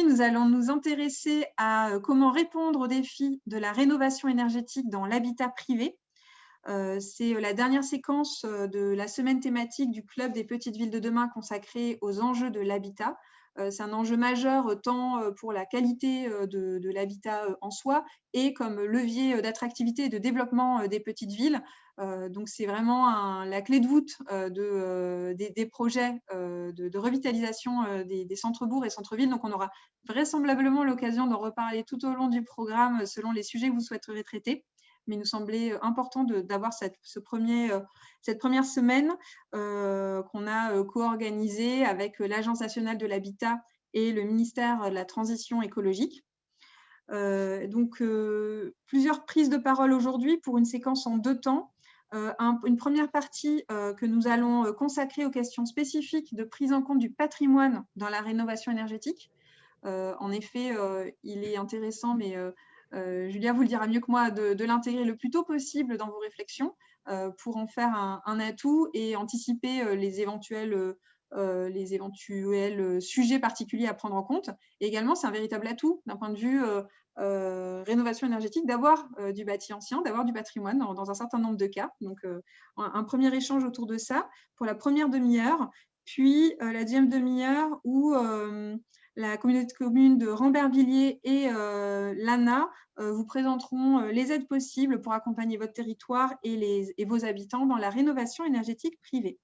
Nous allons nous intéresser à comment répondre aux défis de la rénovation énergétique dans l'habitat privé. C'est la dernière séquence de la semaine thématique du Club des petites villes de demain consacrée aux enjeux de l'habitat. C'est un enjeu majeur tant pour la qualité de l'habitat en soi et comme levier d'attractivité et de développement des petites villes. Donc, c'est vraiment la clé de voûte des projets de revitalisation des centres-bourgs et centres-villes. Donc, on aura vraisemblablement l'occasion d'en reparler tout au long du programme selon les sujets que vous souhaiteriez traiter. Mais il nous semblait important d'avoir cette première semaine qu'on a co-organisée avec l'Agence nationale de l'habitat et le ministère de la Transition écologique. Donc, plusieurs prises de parole aujourd'hui pour une séquence en 2 temps. Une première partie que nous allons consacrer aux questions spécifiques de prise en compte du patrimoine dans la rénovation énergétique. En effet, il est intéressant, mais Julia vous le dira mieux que moi, de l'intégrer le plus tôt possible dans vos réflexions pour en faire un atout et anticiper les éventuels sujets particuliers à prendre en compte. Et également, c'est un véritable atout d'un point de vue rénovation énergétique d'avoir du bâti ancien, d'avoir du patrimoine dans un certain nombre de cas. Donc, un premier échange autour de ça pour la première demi-heure, puis la deuxième demi-heure où la communauté de communes de Rambervillers et l'ANA vous présenteront les aides possibles pour accompagner votre territoire et vos habitants dans la rénovation énergétique privée.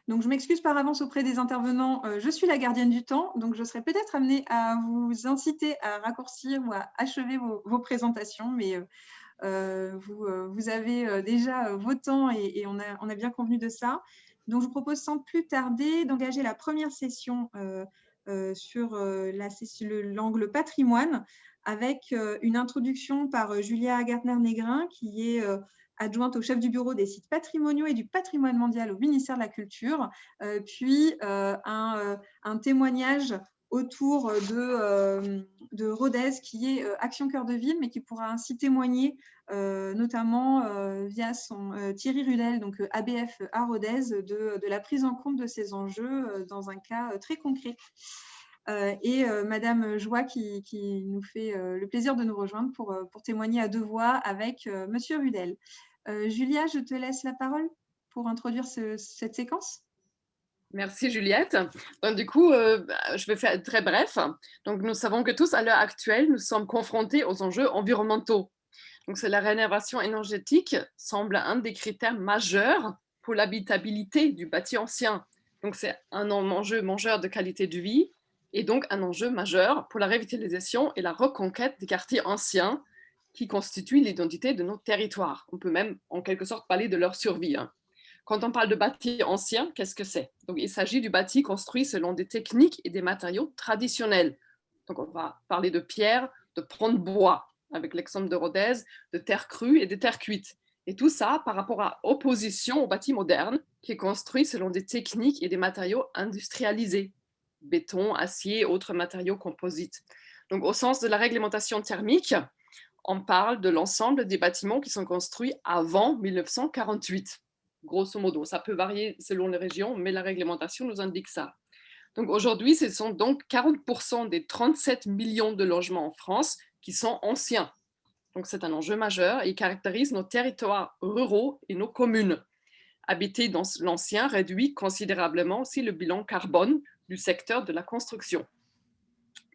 Donc, je m'excuse par avance auprès des intervenants. Je suis la gardienne du temps, donc je serai peut-être amenée à vous inciter à raccourcir ou à achever vos présentations, mais vous avez déjà vos temps et on a bien convenu de ça. Donc, je vous propose sans plus tarder d'engager la première session sur l'angle patrimoine avec une introduction par Julia Gartner-Négrin, qui est adjointe au chef du bureau des sites patrimoniaux et du patrimoine mondial au ministère de la Culture, puis un témoignage autour de Rodez, qui est Action Cœur de Ville, mais qui pourra ainsi témoigner notamment via son Thierry Rudel, donc ABF à Rodez, de la prise en compte de ces enjeux dans un cas très concret. Et Madame Joie qui nous fait le plaisir de nous rejoindre pour témoigner à 2 voix avec Monsieur Rudel. Julia, je te laisse la parole pour introduire cette séquence. Merci Juliette. Donc, du coup, je vais faire très bref. Donc, nous savons que tous, à l'heure actuelle, nous sommes confrontés aux enjeux environnementaux. Donc, la rénovation énergétique semble un des critères majeurs pour l'habitabilité du bâti ancien. Donc, c'est un enjeu majeur de qualité de vie et donc un enjeu majeur pour la revitalisation et la reconquête des quartiers anciens qui constituent l'identité de nos territoires. On peut même, en quelque sorte, parler de leur survie. Quand on parle de bâti ancien, qu'est-ce que c'est? Donc, il s'agit du bâti construit selon des techniques et des matériaux traditionnels. Donc, on va parler de pierre, de troncs de bois, avec l'exemple de Rodez, de terre crue et de terre cuite. Et tout ça par rapport à opposition au bâti moderne, qui est construit selon des techniques et des matériaux industrialisés, béton, acier, autres matériaux composites. Donc, au sens de la réglementation thermique, on parle de l'ensemble des bâtiments qui sont construits avant 1948. Grosso modo, ça peut varier selon les régions, mais la réglementation nous indique ça. Donc aujourd'hui, ce sont donc 40% des 37 millions de logements en France qui sont anciens. Donc c'est un enjeu majeur et caractérise nos territoires ruraux et nos communes. Habiter dans l'ancien réduit considérablement aussi le bilan carbone du secteur de la construction.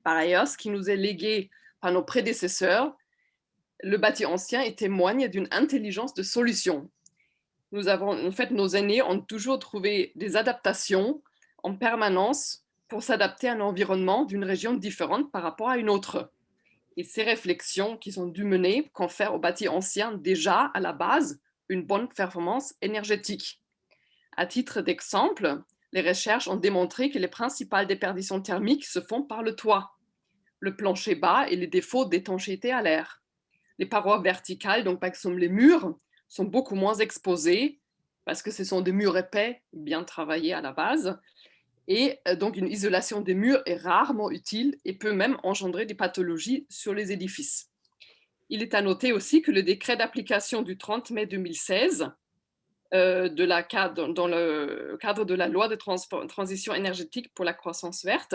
Par ailleurs, ce qui nous est légué par nos prédécesseurs, le bâti ancien témoigne d'une intelligence de solution. En fait, nos aînés ont toujours trouvé des adaptations en permanence pour s'adapter à un environnement d'une région différente par rapport à une autre. Et ces réflexions qu'ils ont dû mener confèrent au bâti ancien déjà à la base une bonne performance énergétique. À titre d'exemple, les recherches ont démontré que les principales déperditions thermiques se font par le toit, le plancher bas et les défauts d'étanchéité à l'air. Les parois verticales, donc par exemple les murs, sont beaucoup moins exposés parce que ce sont des murs épais, bien travaillés à la base. Et donc une isolation des murs est rarement utile et peut même engendrer des pathologies sur les édifices. Il est à noter aussi que le décret d'application du 30 mai 2016 dans le cadre de la loi de transition énergétique pour la croissance verte,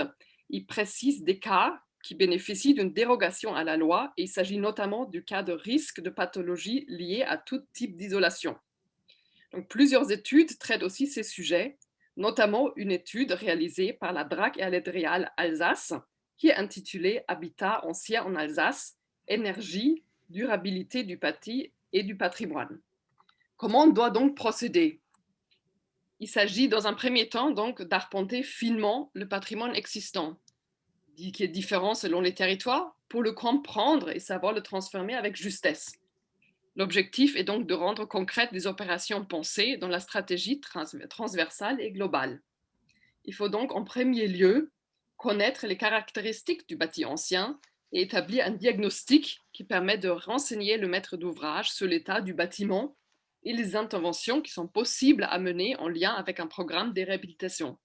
il précise des cas qui bénéficient d'une dérogation à la loi et il s'agit notamment du cas de risque de pathologie liée à tout type d'isolation. Donc, plusieurs études traitent aussi ces sujets, notamment une étude réalisée par la DRAC et Aledreal Alsace qui est intitulée Habitat ancien en Alsace, énergie, durabilité du bâti et du patrimoine. Comment on doit donc procéder? Il s'agit dans un premier temps donc d'arpenter finement le patrimoine existant, qui est différent selon les territoires, pour le comprendre et savoir le transformer avec justesse. L'objectif est donc de rendre concrètes des opérations pensées dans la stratégie transversale et globale. Il faut donc en premier lieu connaître les caractéristiques du bâti ancien et établir un diagnostic qui permet de renseigner le maître d'ouvrage sur l'état du bâtiment et les interventions qui sont possibles à mener en lien avec un programme de réhabilitation.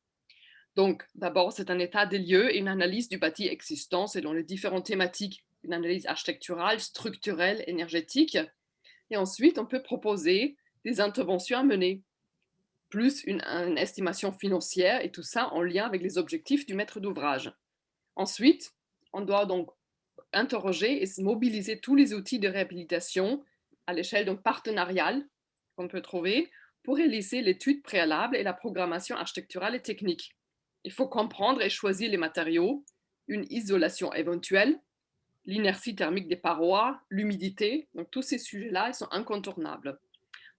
Donc, d'abord, c'est un état des lieux et une analyse du bâti existant selon les différentes thématiques, une analyse architecturale, structurelle, énergétique. Et ensuite, on peut proposer des interventions à mener, plus une estimation financière et tout ça en lien avec les objectifs du maître d'ouvrage. Ensuite, on doit donc interroger et mobiliser tous les outils de réhabilitation à l'échelle donc partenariale qu'on peut trouver pour réaliser l'étude préalable et la programmation architecturale et technique. Il faut comprendre et choisir les matériaux, une isolation éventuelle, l'inertie thermique des parois, l'humidité. Donc tous ces sujets-là, ils sont incontournables.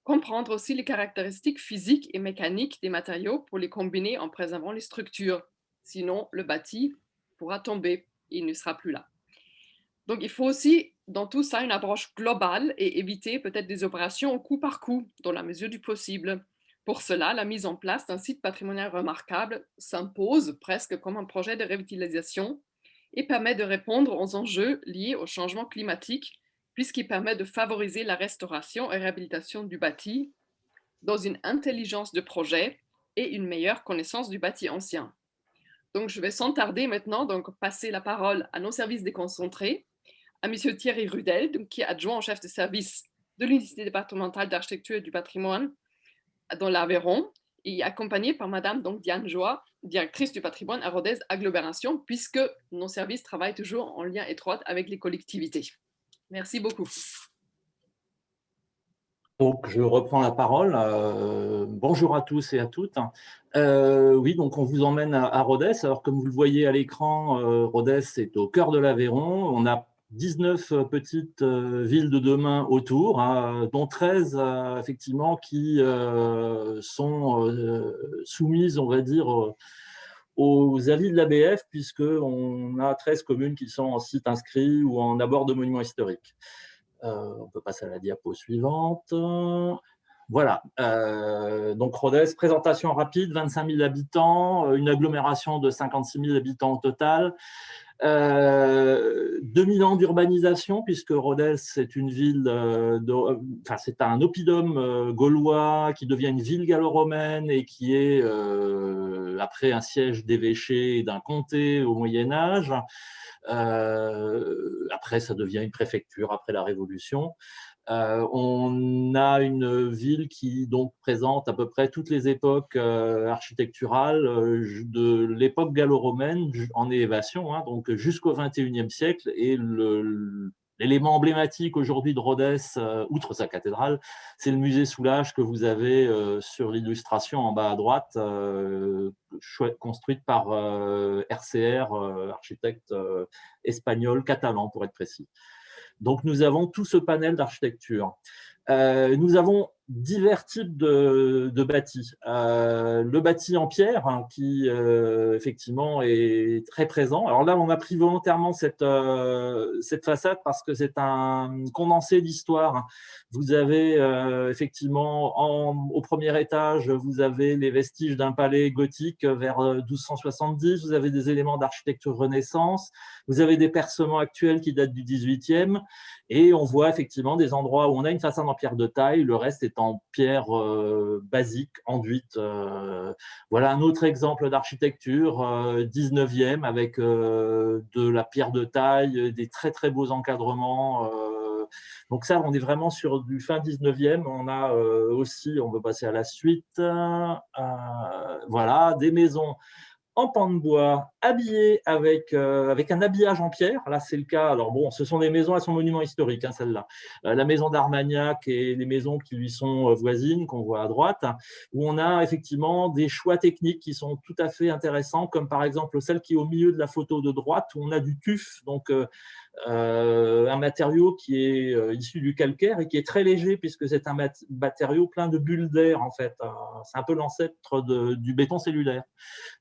Comprendre aussi les caractéristiques physiques et mécaniques des matériaux pour les combiner en préservant les structures. Sinon, le bâti pourra tomber et il ne sera plus là. Donc, il faut aussi, dans tout ça, une approche globale et éviter peut-être des opérations au coup par coup, dans la mesure du possible. Pour cela, la mise en place d'un site patrimonial remarquable s'impose presque comme un projet de revitalisation et permet de répondre aux enjeux liés au changement climatique, puisqu'il permet de favoriser la restauration et réhabilitation du bâti dans une intelligence de projet et une meilleure connaissance du bâti ancien. Donc, je vais sans tarder maintenant donc, passer la parole à nos services déconcentrés, à M. Thierry Rudel, donc, qui est adjoint au chef de service de l'unité départementale d'architecture et du patrimoine dans l'Aveyron, et accompagné par Madame donc, Diane Joie, directrice du patrimoine à Rodez Agglomération, puisque nos services travaillent toujours en lien étroit avec les collectivités. Merci beaucoup. Donc, je reprends la parole. Bonjour à tous et à toutes. Oui, donc on vous emmène à Rodez. Alors, comme vous le voyez à l'écran, Rodez est au cœur de l'Aveyron. On a 19 petites villes de demain autour, hein, dont 13 effectivement qui sont soumises, on va dire, aux avis de l'ABF, puisqu'on a 13 communes qui sont en site inscrit ou en abord de monuments historiques. On peut passer à la diapo suivante. Voilà, donc Rodez, présentation rapide, 25 000 habitants, une agglomération de 56 000 habitants au total. 2000 ans d'urbanisation, puisque Rodez, c'est une ville, c'est un oppidum gaulois qui devient une ville gallo-romaine et qui est, après un siège d'évêché d'un comté au Moyen-Âge. Après, ça devient une préfecture après la Révolution. On a une ville qui donc présente à peu près toutes les époques architecturales de l'époque gallo-romaine en élévation, hein, donc jusqu'au XXIe siècle. Et l'élément emblématique aujourd'hui de Rodez, outre sa cathédrale, c'est le musée Soulages que vous avez sur l'illustration en bas à droite, construite par RCR, architecte espagnol, catalan pour être précis. Donc, nous avons tout ce panel d'architecture. Nous avons divers types de bâtis. Le bâti en pierre, hein, qui effectivement est très présent. Alors là, on a pris volontairement cette façade parce que c'est un condensé d'histoire. Vous avez effectivement au premier étage, vous avez les vestiges d'un palais gothique vers 1270. Vous avez des éléments d'architecture Renaissance. Vous avez des percements actuels qui datent du 18e. Et on voit effectivement des endroits où on a une façade en pierre de taille, le reste est en pierre basique, enduite. Voilà un autre exemple d'architecture 19e avec de la pierre de taille, des très très beaux encadrements. Donc ça, on est vraiment sur du fin 19e. On a aussi, on peut passer à la suite, voilà, des maisons en pan de bois, habillées avec un habillage en pierre. Là, c'est le cas. Alors bon, ce sont des maisons, elles sont monuments historiques, hein, celles-là. La maison d'Armagnac et les maisons qui lui sont voisines, qu'on voit à droite, où on a effectivement des choix techniques qui sont tout à fait intéressants, comme par exemple celle qui est au milieu de la photo de droite, où on a du tuf, donc un matériau qui est issu du calcaire et qui est très léger puisque c'est un matériau plein de bulles d'air en fait. C'est un peu l'ancêtre du béton cellulaire.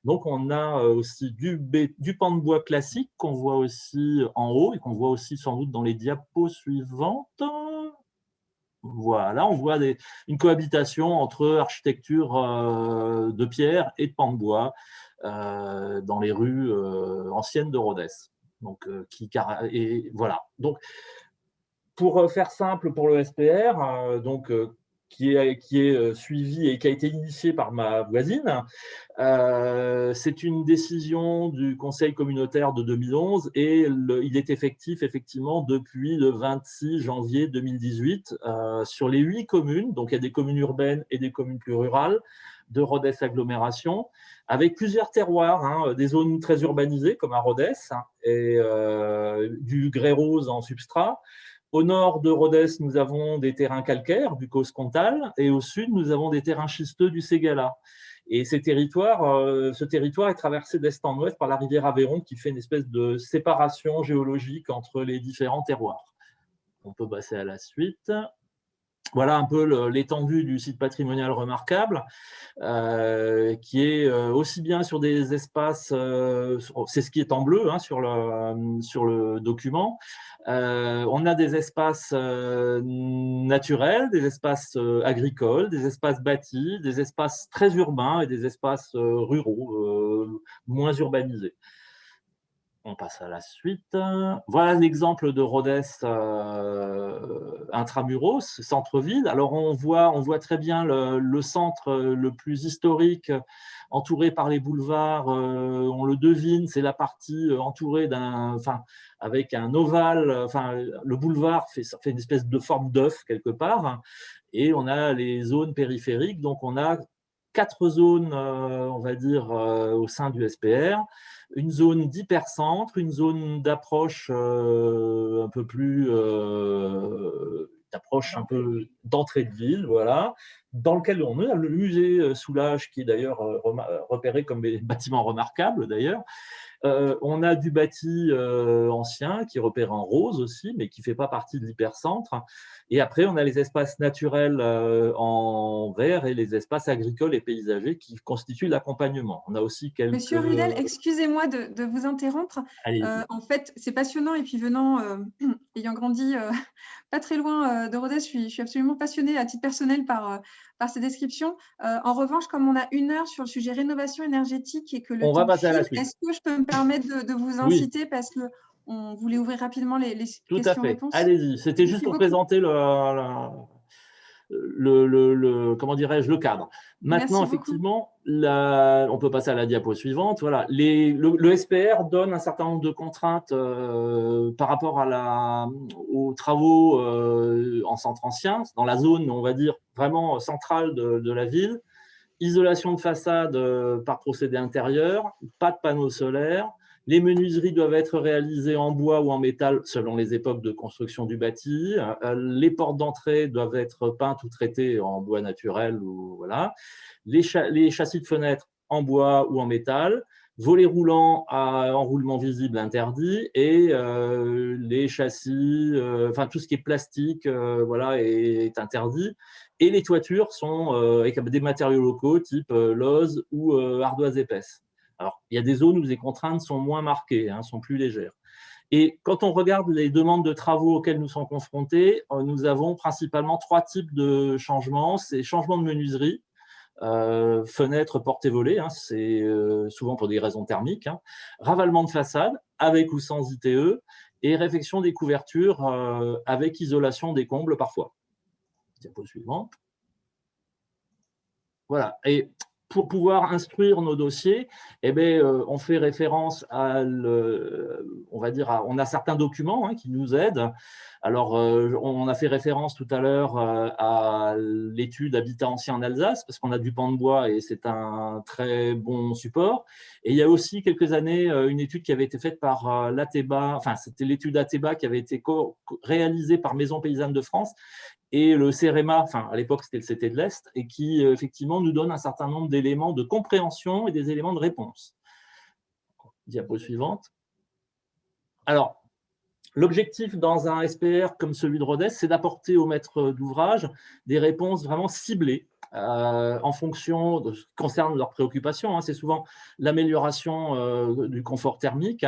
Donc on a aussi du pan de bois classique qu'on voit aussi en haut et qu'on voit aussi sans doute dans les diapos suivantes. Voilà, on voit une cohabitation entre architecture de pierre et de pan de bois dans les rues anciennes de Rhodes. Donc, voilà. Donc, pour faire simple pour le SPR, qui est suivi et qui a été initié par ma voisine, c'est une décision du Conseil communautaire de 2011 et il est effectif effectivement depuis le 26 janvier 2018 sur les 8 communes. Donc, il y a des communes urbaines et des communes plus rurales de Rhodes agglomération, avec plusieurs terroirs, hein, des zones très urbanisées comme à Rhodes et du grès rose en substrat. Au nord de Rhodes, nous avons des terrains calcaires du Causse Comtal et au sud, nous avons des terrains schisteux du Ségala. Et ce territoire est traversé d'est en ouest par la rivière Aveyron qui fait une espèce de séparation géologique entre les différents terroirs. On peut passer à la suite. Voilà un peu l'étendue du site patrimonial remarquable, qui est aussi bien sur des espaces, c'est ce qui est en bleu hein, sur le document. On a des espaces naturels, des espaces agricoles, des espaces bâtis, des espaces très urbains et des espaces ruraux, moins urbanisés. On passe à la suite. Voilà l'exemple de Rhodes intramuros, centre-ville. Alors on voit très bien le centre le plus historique, entouré par les boulevards. On le devine, c'est la partie entourée avec un ovale. Le boulevard fait une espèce de forme d'œuf quelque part. Et on a les zones périphériques. Donc on a 4 zones, on va dire, au sein du SPR. Une zone d'hypercentre, une zone d'approche un peu plus d'approche un peu d'entrée de ville, voilà, dans lequel on a le musée Soulages, qui est d'ailleurs repéré comme bâtiment remarquable d'ailleurs. On a du bâti ancien qui est repéré en rose aussi, mais qui ne fait pas partie de l'hypercentre. Et après, on a les espaces naturels en vert et les espaces agricoles et paysagers qui constituent l'accompagnement. On a aussi quelques… Monsieur Rudel, excusez-moi de vous interrompre. En fait, c'est passionnant et puis ayant grandi pas très loin de Rhodes, je suis absolument passionnée à titre personnel par ces descriptions. En revanche, comme on a 1 heure sur le sujet rénovation énergétique et que le temps file, est-ce que je peux me permettre de vous inciter parce qu'on voulait ouvrir rapidement les questions-réponses? Allez-y, c'était juste pour présenter comment dirais-je, le cadre. Maintenant, effectivement, on peut passer à la diapo suivante. Voilà, le SPR donne un certain nombre de contraintes par rapport aux travaux en centre ancien, dans la zone, on va dire, vraiment centrale de la ville. Isolation de façade par procédé intérieur, pas de panneaux solaires. Les menuiseries doivent être réalisées en bois ou en métal selon les époques de construction du bâti. Les portes d'entrée doivent être peintes ou traitées en bois naturel. Voilà. Les châssis de fenêtres en bois ou en métal. Volets roulants à enroulement visible interdit. Et les châssis, tout ce qui est plastique voilà, est interdit. Et les toitures sont avec des matériaux locaux type l'ose ou ardoise épaisse. Alors, il y a des zones où les contraintes sont moins marquées, sont plus légères. Et quand on regarde les demandes de travaux auxquelles nous sommes confrontés, nous avons principalement 3 types de changements. C'est changement de menuiserie, fenêtres, portes et volets, c'est souvent pour des raisons thermiques, ravalement de façade avec ou sans ITE, et réfection des couvertures avec isolation des combles parfois. Diapo suivante. Voilà. Et pour pouvoir instruire nos dossiers, on fait référence on on va dire, on a certains documents qui nous aident. Alors, on a fait référence tout à l'heure à l'étude Habitat ancien en Alsace, parce qu'on a du pan de bois et c'est un très bon support. Et il y a aussi quelques années une étude qui avait été faite par l'ATEBA, enfin c'était l'étude ATEBA qui avait été réalisée par Maison Paysanne de France et le CEREMA, enfin à l'époque c'était le CT de l'Est, et qui effectivement nous donne un certain nombre d'éléments de compréhension et des éléments de réponse. Diapo suivante. Alors, l'objectif dans un SPR comme celui de Rodez, c'est d'apporter aux maîtres d'ouvrage des réponses vraiment ciblées en fonction de ce qui concerne leurs préoccupations. C'est souvent l'amélioration du confort thermique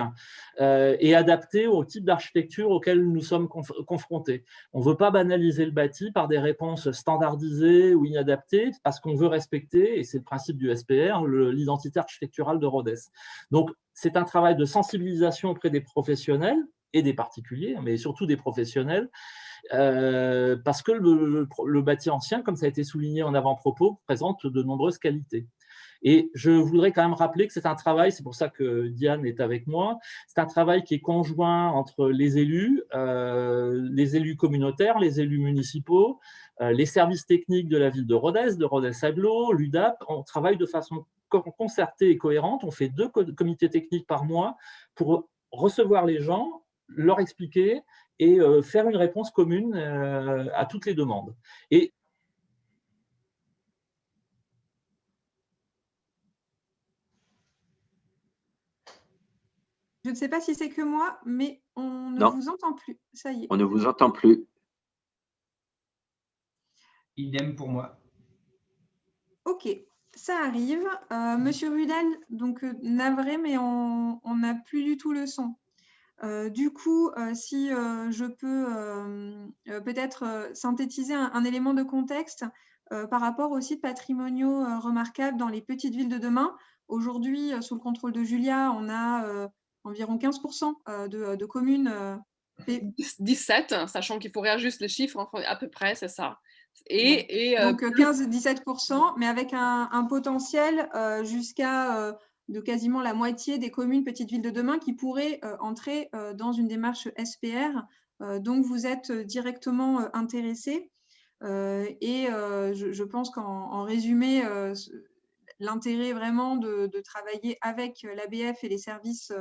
et adaptées au type d'architecture auquel nous sommes confrontés. On ne veut pas banaliser le bâti par des réponses standardisées ou inadaptées parce qu'on veut respecter, et c'est le principe du SPR, l'identité architecturale de Rodez. Donc, c'est un travail de sensibilisation auprès des professionnels et des particuliers, mais surtout des professionnels, parce que le bâti ancien, comme ça a été souligné en avant-propos, présente de nombreuses qualités. Et je voudrais quand même rappeler que c'est un travail, c'est pour ça que Diane est avec moi, c'est un travail qui est conjoint entre les élus communautaires, les élus municipaux, les services techniques de la ville de Rodez-Agglo, l'UDAP. On travaille de façon concertée et cohérente. On fait 2 comités techniques par mois pour recevoir les gens, leur expliquer et faire une réponse commune à toutes les demandes. Et Je ne sais pas si c'est que moi, mais on ne vous entend plus. Ça y est. On ne vous entend plus. Idem pour moi. Ok, ça arrive. Monsieur Rudel, donc navré, mais on n'a plus du tout le son. Du coup, si je peux peut-être synthétiser un élément de contexte par rapport aux sites patrimoniaux remarquables dans les petites villes de demain. Aujourd'hui, sous le contrôle de Julia, on a environ 15% de communes. 17, sachant qu'il faut réajuster les chiffres, à peu près, c'est ça. Donc 15-17%, mais avec un potentiel jusqu'à de quasiment la moitié des communes petites villes de demain qui pourraient entrer dans une démarche SPR. Donc vous êtes directement intéressés. Et je pense qu'en résumé, l'intérêt vraiment de travailler avec l'ABF et les services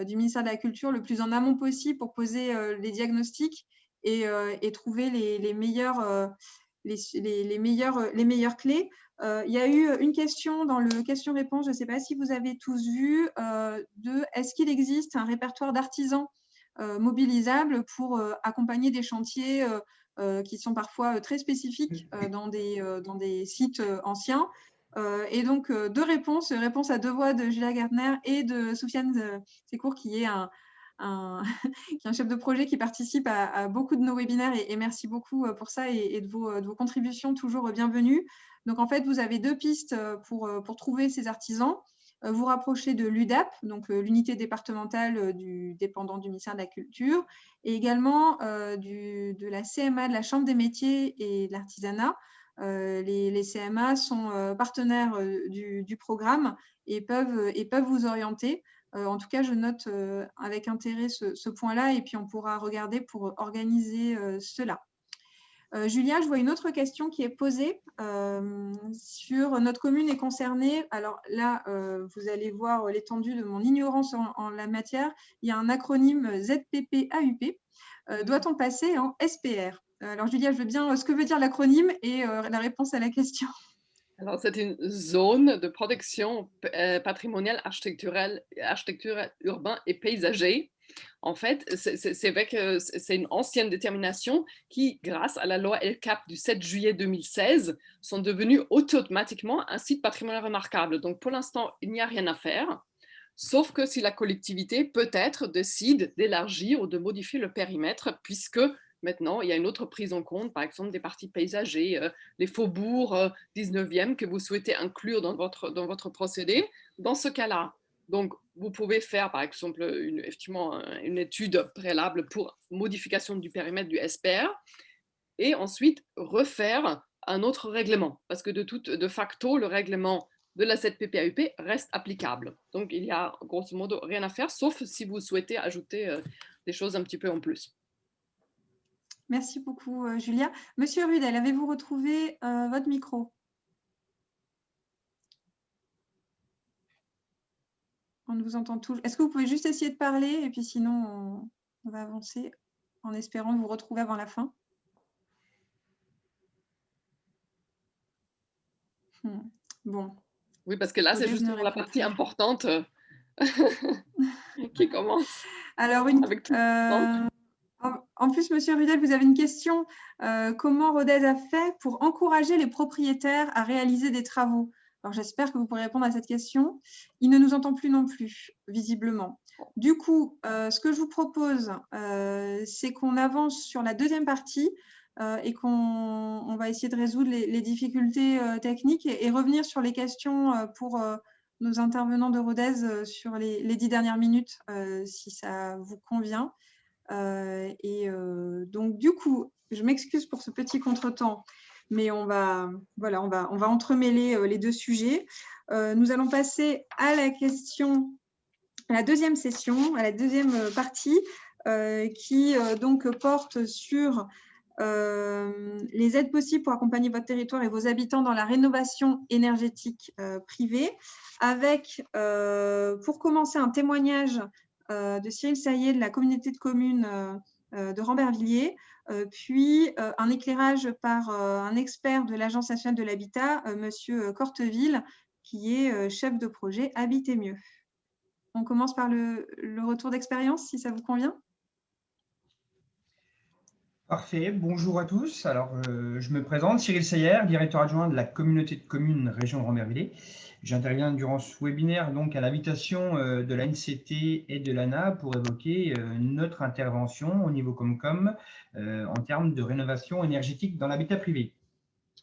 du ministère de la Culture le plus en amont possible pour poser les diagnostics et trouver les meilleures clés. Il y a eu une question dans le question-réponse, je ne sais pas si vous avez tous vu, est-ce qu'il existe un répertoire d'artisans mobilisables pour accompagner des chantiers qui sont parfois très spécifiques dans des sites anciens. Et donc, 2 réponses à 2 voix de Julia Gardner et de Soufiane Secours, qui est qui est un chef de projet qui participe à beaucoup de nos webinaires et merci beaucoup pour ça et de vos contributions toujours bienvenues. Donc, en fait, vous avez 2 pistes pour trouver ces artisans. Vous rapprocher de l'UDAP, donc l'unité départementale dépendant du ministère de la Culture, et également de la CMA, de la Chambre des métiers et de l'artisanat. Les CMA sont partenaires du programme et peuvent vous orienter. En tout cas, je note avec intérêt ce point-là et puis on pourra regarder pour organiser cela. Julia, je vois une autre question qui est posée sur notre commune est concernée. Alors là, vous allez voir l'étendue de mon ignorance en la matière. Il y a un acronyme ZPP-AUP. Doit-on passer en SPR? Alors Julia, je veux bien ce que veut dire l'acronyme et la réponse à la question. Alors, c'est une zone de protection patrimoniale, architecturale, urbain et paysager. En fait, c'est vrai que c'est une ancienne détermination qui, grâce à la loi LCAP du 7 juillet 2016, sont devenues automatiquement un site patrimonial remarquable. Donc, pour l'instant, il n'y a rien à faire, sauf que si la collectivité, peut-être, décide d'élargir ou de modifier le périmètre, puisque maintenant, il y a une autre prise en compte, par exemple, des parties paysagers, les faubourgs 19e que vous souhaitez inclure dans votre procédé. Dans ce cas-là, donc, vous pouvez faire, par exemple, effectivement, une étude préalable pour modification du périmètre du SPR et ensuite refaire un autre règlement. Parce que de facto, le règlement de la ZPPAUP reste applicable. Donc, il y a grosso modo rien à faire, sauf si vous souhaitez ajouter des choses un petit peu en plus. Merci beaucoup, Julia. Monsieur Rudel, avez-vous retrouvé votre micro? On vous entend toujours. Est-ce que vous pouvez juste essayer de parler et puis sinon, on va avancer en espérant vous retrouver avant la fin. Bon. Oui, parce que là, c'est justement la partie importante qui commence. Alors, avec tout en plus, Monsieur Rudel, vous avez une question. Comment Rodez a fait pour encourager les propriétaires à réaliser des travaux? Alors, j'espère que vous pourrez répondre à cette question. Il ne nous entend plus non plus, visiblement. Du coup, ce que je vous propose, c'est qu'on avance sur la deuxième partie et qu'on va essayer de résoudre les difficultés techniques et revenir sur les questions pour nos intervenants de Rodez sur les 10 dernières minutes, si ça vous convient. Donc, du coup, je m'excuse pour ce petit contretemps, mais on va entremêler les deux sujets. Nous allons passer à la deuxième session, à la deuxième partie, qui donc porte sur les aides possibles pour accompagner votre territoire et vos habitants dans la rénovation énergétique privée, avec, pour commencer, un témoignage de Cyril Saillet de la communauté de communes de Rambervillers, puis un éclairage par un expert de l'Agence nationale de l'habitat, Monsieur Corteville, qui est chef de projet Habiter mieux. On commence par le retour d'expérience, si ça vous convient. Parfait, bonjour à tous. Alors, je me présente, Cyril Saillet, directeur adjoint de la communauté de communes région de Rambervillers. J'interviens durant ce webinaire donc à l'invitation de l'ANCT et de l'ANA pour évoquer notre intervention au niveau Comcom en termes de rénovation énergétique dans l'habitat privé.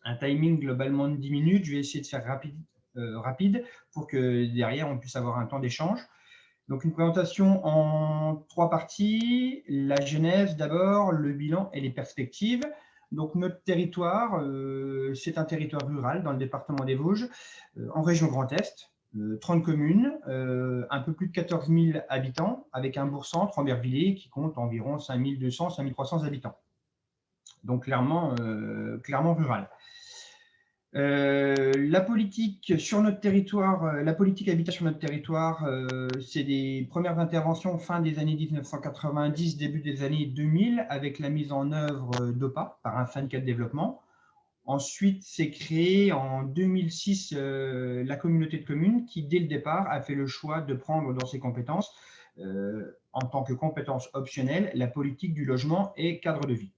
Un timing globalement de 10 minutes, je vais essayer de faire rapide pour que derrière on puisse avoir un temps d'échange. Donc une présentation en 3 parties, la genèse d'abord, le bilan et les perspectives. Donc notre territoire, c'est un territoire rural dans le département des Vosges, en région Grand Est, 30 communes, un peu plus de 14 000 habitants, avec un bourg-centre, Rambervillers, qui compte environ 5 200, 5 300 habitants. Donc clairement rural. La politique sur notre territoire, la politique habitat sur notre territoire, c'est des premières interventions fin des années 1990, début des années 2000, avec la mise en œuvre d'OPA par un syndicat de développement. Ensuite, c'est créé en 2006 la communauté de communes qui, dès le départ, a fait le choix de prendre dans ses compétences, en tant que compétence optionnelle, la politique du logement et cadre de vie.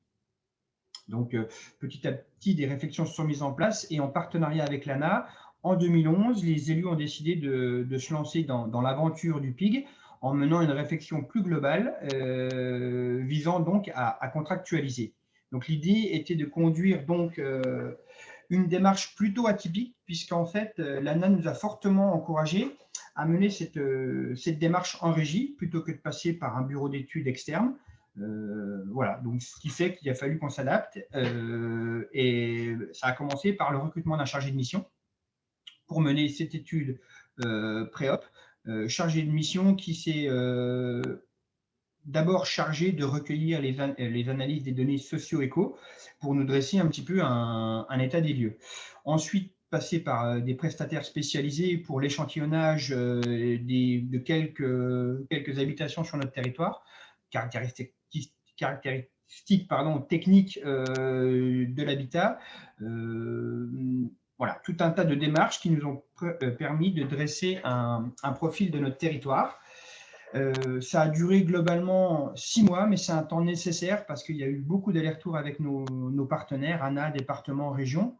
Donc, petit à petit, des réflexions se sont mises en place et en partenariat avec l'ANA, en 2011, les élus ont décidé de se lancer dans l'aventure du PIG en menant une réflexion plus globale visant donc à contractualiser. Donc, l'idée était de conduire donc une démarche plutôt atypique puisqu'en fait, l'ANA nous a fortement encouragés à mener cette démarche en régie plutôt que de passer par un bureau d'études externe. Voilà, donc ce qui fait qu'il a fallu qu'on s'adapte et ça a commencé par le recrutement d'un chargé de mission pour mener cette étude pré-op, chargé de mission qui s'est d'abord chargé de recueillir les analyses des données socio-éco pour nous dresser un petit peu un état des lieux. Ensuite, passer par des prestataires spécialisés pour l'échantillonnage de quelques habitations sur notre territoire, caractéristiques techniques de l'habitat. Voilà, tout un tas de démarches qui nous ont permis de dresser un profil de notre territoire. Ça a duré globalement 6 mois, mais c'est un temps nécessaire parce qu'il y a eu beaucoup d'allers-retours avec nos partenaires, ANA, département, région.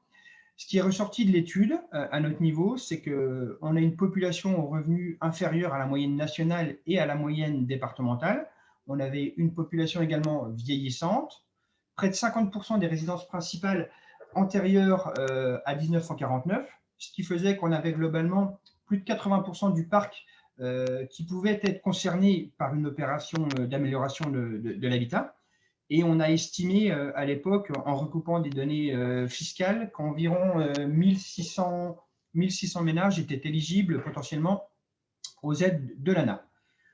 Ce qui est ressorti de l'étude à notre niveau, c'est qu'on a une population aux revenus inférieurs à la moyenne nationale et à la moyenne départementale. On avait une population également vieillissante, près de 50% des résidences principales antérieures à 1949, ce qui faisait qu'on avait globalement plus de 80% du parc qui pouvait être concerné par une opération d'amélioration de l'habitat. Et on a estimé à l'époque, en recoupant des données fiscales, qu'environ 1600 1600 ménages étaient éligibles potentiellement aux aides de l'ANA.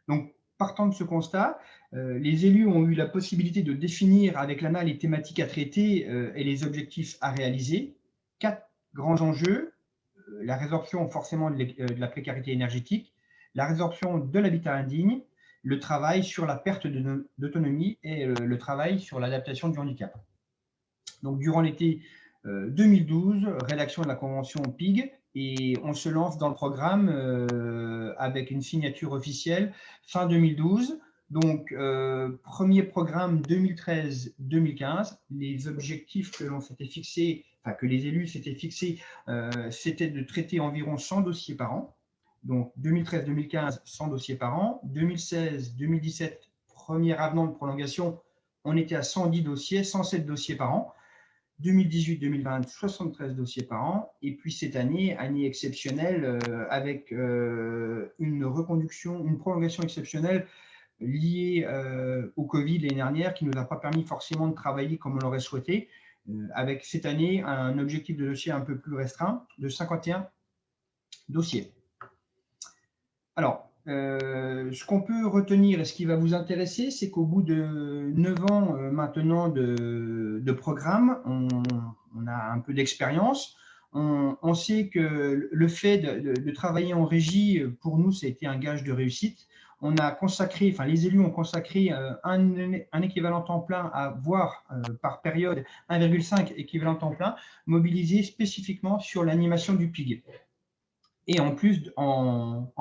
Donc, partant de ce constat, les élus ont eu la possibilité de définir avec l'ANA les thématiques à traiter et les objectifs à réaliser. 4 grands enjeux: la résorption forcément de la précarité énergétique, la résorption de l'habitat indigne, le travail sur la perte d'autonomie et le travail sur l'adaptation du handicap. Donc, durant l'été 2012, rédaction de la convention PIG, et on se lance dans le programme avec une signature officielle fin 2012. Donc, premier programme 2013-2015. Les objectifs que l'on s'était fixés, enfin que les élus s'étaient fixés, c'était de traiter environ 100 dossiers par an. Donc, 2013-2015, 100 dossiers par an. 2016-2017, premier avenant de prolongation, on était à 110 dossiers, 107 dossiers par an. 2018-2020, 73 dossiers par an. Et puis cette année, année exceptionnelle, avec une reconduction, une prolongation exceptionnelle liée au Covid l'année dernière, qui ne nous a pas permis forcément de travailler comme on l'aurait souhaité, avec cette année un objectif de dossier un peu plus restreint, de 51 dossiers. Alors, ce qu'on peut retenir et ce qui va vous intéresser, c'est qu'au bout de 9 ans maintenant de programme, on a un peu d'expérience. On sait que le fait de travailler en régie, pour nous, ça a été un gage de réussite. On a consacré, enfin les élus ont consacré un équivalent temps plein, voire par période 1,5 équivalent temps plein, mobilisé spécifiquement sur l'animation du PIG. Et en plus, en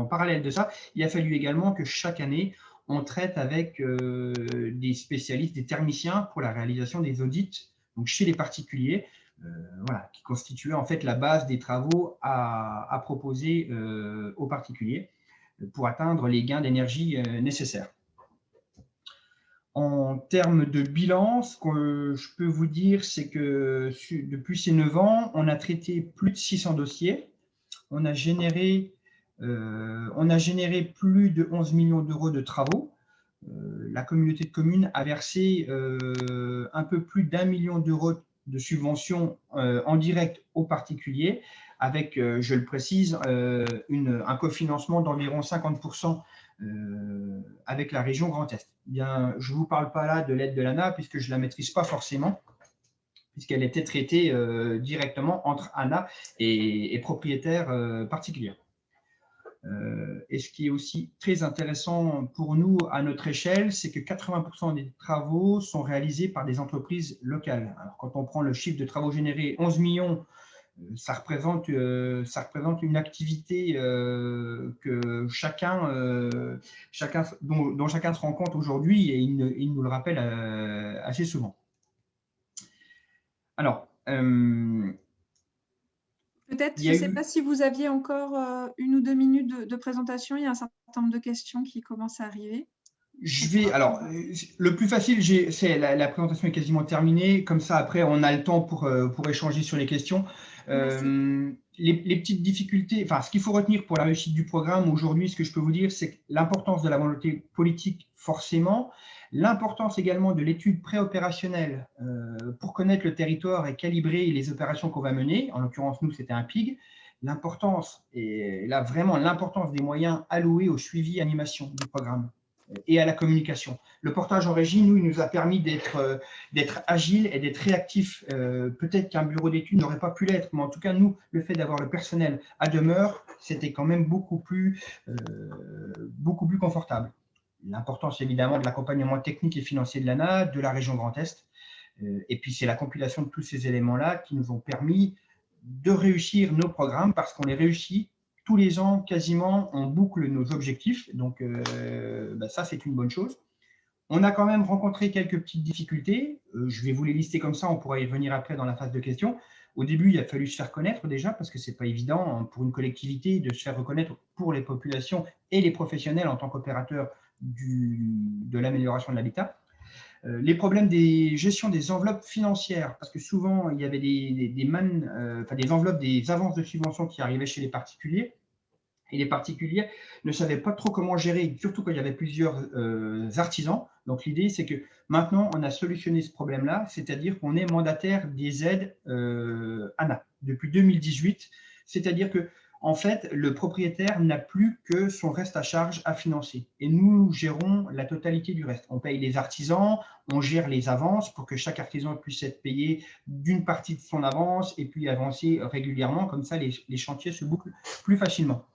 parallèle de ça, il a fallu également que chaque année, on traite avec des spécialistes, des thermiciens pour la réalisation des audits, donc chez les particuliers, voilà, qui constituaient en fait la base des travaux à proposer aux particuliers pour atteindre les gains d'énergie nécessaires. En termes de bilan, ce que je peux vous dire, c'est que depuis ces 9 ans, on a traité plus de 600 dossiers. On a généré plus de 11 millions d'euros de travaux. La communauté de communes a versé un peu plus d'1 million d'euros de subventions en direct aux particuliers, avec, je le précise, un cofinancement d'environ 50% avec la région Grand Est. Bien, je ne vous parle pas là de l'aide de l'ANA, puisque je ne la maîtrise pas forcément, puisqu'elle était traitée directement entre ANA et propriétaires particuliers. Et ce qui est aussi très intéressant pour nous à notre échelle, c'est que 80% des travaux sont réalisés par des entreprises locales. Alors, quand on prend le chiffre de travaux générés, 11 millions, ça représente une activité que dont chacun se rend compte aujourd'hui, et il nous le rappelle assez souvent. Alors, peut-être, je ne sais pas si vous aviez encore 1 ou 2 minutes de présentation. Il y a un certain nombre de questions qui commencent à arriver. Alors, le plus facile, c'est la présentation est quasiment terminée. Comme ça, après, on a le temps pour échanger sur les questions. Les petites difficultés, enfin, ce qu'il faut retenir pour la réussite du programme aujourd'hui, ce que je peux vous dire, c'est l'importance de la volonté politique, forcément, l'importance également de l'étude préopérationnelle pour connaître le territoire et calibrer les opérations qu'on va mener. En l'occurrence, nous, c'était un PIG. L'importance, et là, vraiment, l'importance des moyens alloués au suivi animation du programme et à la communication. Le portage en régie, nous, il nous a permis d'être agile et d'être réactif. Peut-être qu'un bureau d'études n'aurait pas pu l'être, mais en tout cas, nous, le fait d'avoir le personnel à demeure, c'était quand même beaucoup plus confortable. L'importance, évidemment, de l'accompagnement technique et financier de l'ANA, de la région Grand Est. Et puis, c'est la compilation de tous ces éléments-là qui nous ont permis de réussir nos programmes, parce qu'on les réussit tous les ans, quasiment, on boucle nos objectifs. Donc, ça, c'est une bonne chose. On a quand même rencontré quelques petites difficultés. Je vais vous les lister comme ça, on pourra y revenir après dans la phase de questions. Au début, il a fallu se faire connaître déjà, parce que ce n'est pas évident pour une collectivité de se faire reconnaître pour les populations et les professionnels en tant qu'opérateurs de l'amélioration de l'habitat. Les problèmes des gestions des enveloppes financières, parce que souvent, il y avait des enveloppes, des avances de subventions qui arrivaient chez les particuliers, et les particuliers ne savaient pas trop comment gérer, surtout quand il y avait plusieurs artisans. Donc, l'idée, c'est que maintenant, on a solutionné ce problème-là, c'est-à-dire qu'on est mandataire des aides ANA. Depuis 2018, C'est-à-dire que en fait, le propriétaire n'a plus que son reste à charge à financer. Et nous gérons la totalité du reste. On paye les artisans, on gère les avances pour que chaque artisan puisse être payé d'une partie de son avance et puis avancer régulièrement. Comme ça, les chantiers se bouclent plus facilement.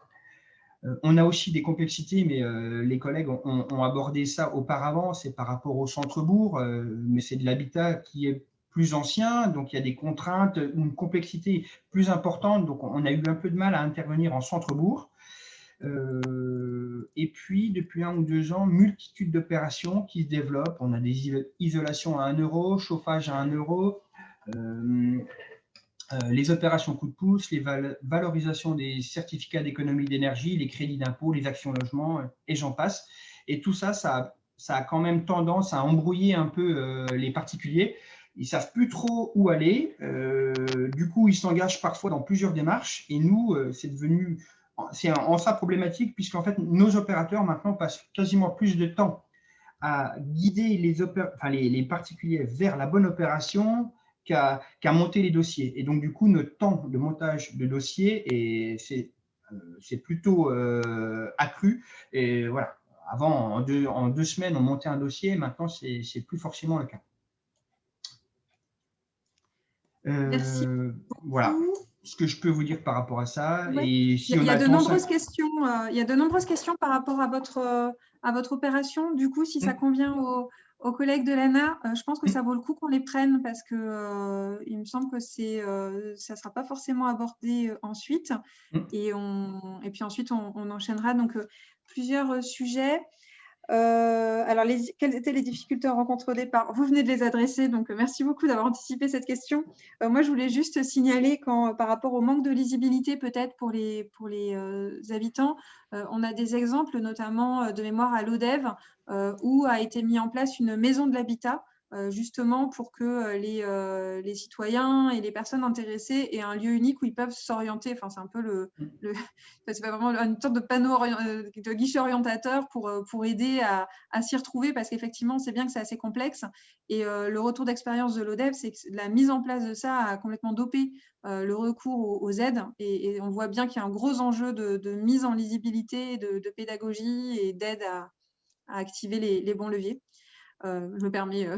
On a aussi des complexités, mais les collègues ont abordé ça auparavant. C'est par rapport au centre-bourg, mais c'est de l'habitat qui est plus ancien, donc il y a des contraintes, une complexité plus importante, donc on a eu un peu de mal à intervenir en centre-bourg. Et puis, depuis 1 ou 2 ans, multitude d'opérations qui se développent. On a des isolations à 1 euro, chauffage à 1 euro, les opérations coup de pouce, les valorisations des certificats d'économie d'énergie, les crédits d'impôt, les actions logement, et j'en passe. Et tout ça, ça a quand même tendance à embrouiller un peu les particuliers. Ils ne savent plus trop où aller. Du coup, ils s'engagent parfois dans plusieurs démarches. Et nous, c'est en ça problématique, puisqu'en fait, nos opérateurs maintenant passent quasiment plus de temps à guider les particuliers vers la bonne opération qu'à monter les dossiers. Et donc, du coup, notre temps de montage de dossier, c'est plutôt accru. Et voilà. Avant, en 2 semaines, on montait un dossier. Maintenant, c'est plus forcément le cas. Merci. Voilà ce que je peux vous dire par rapport à ça. Oui. Et si il y a de nombreuses questions. Il y a de nombreuses questions par rapport à votre opération. Du coup, si ça convient aux collègues de l'ANA, je pense que ça vaut le coup qu'on les prenne parce que il me semble que ça ne sera pas forcément abordé ensuite. Et puis ensuite, on enchaînera donc plusieurs sujets. Alors, quelles étaient les difficultés rencontrées au départ? Vous venez de les adresser, donc merci beaucoup d'avoir anticipé cette question. Moi, je voulais juste signaler par rapport au manque de lisibilité peut-être pour les habitants, on a des exemples notamment de mémoire à l'ODEV où a été mis en place une maison de l'habitat justement pour que les citoyens et les personnes intéressées aient un lieu unique où ils peuvent s'orienter. Enfin, c'est un peu c'est pas vraiment une sorte de panneau de guichet orientateur pour aider à s'y retrouver, parce qu'effectivement, c'est bien que c'est assez complexe. Et le retour d'expérience de l'ODEV, c'est que la mise en place de ça a complètement dopé le recours aux aides. Et on voit bien qu'il y a un gros enjeu de mise en lisibilité, de pédagogie et d'aide à activer les bons leviers. Je me permets.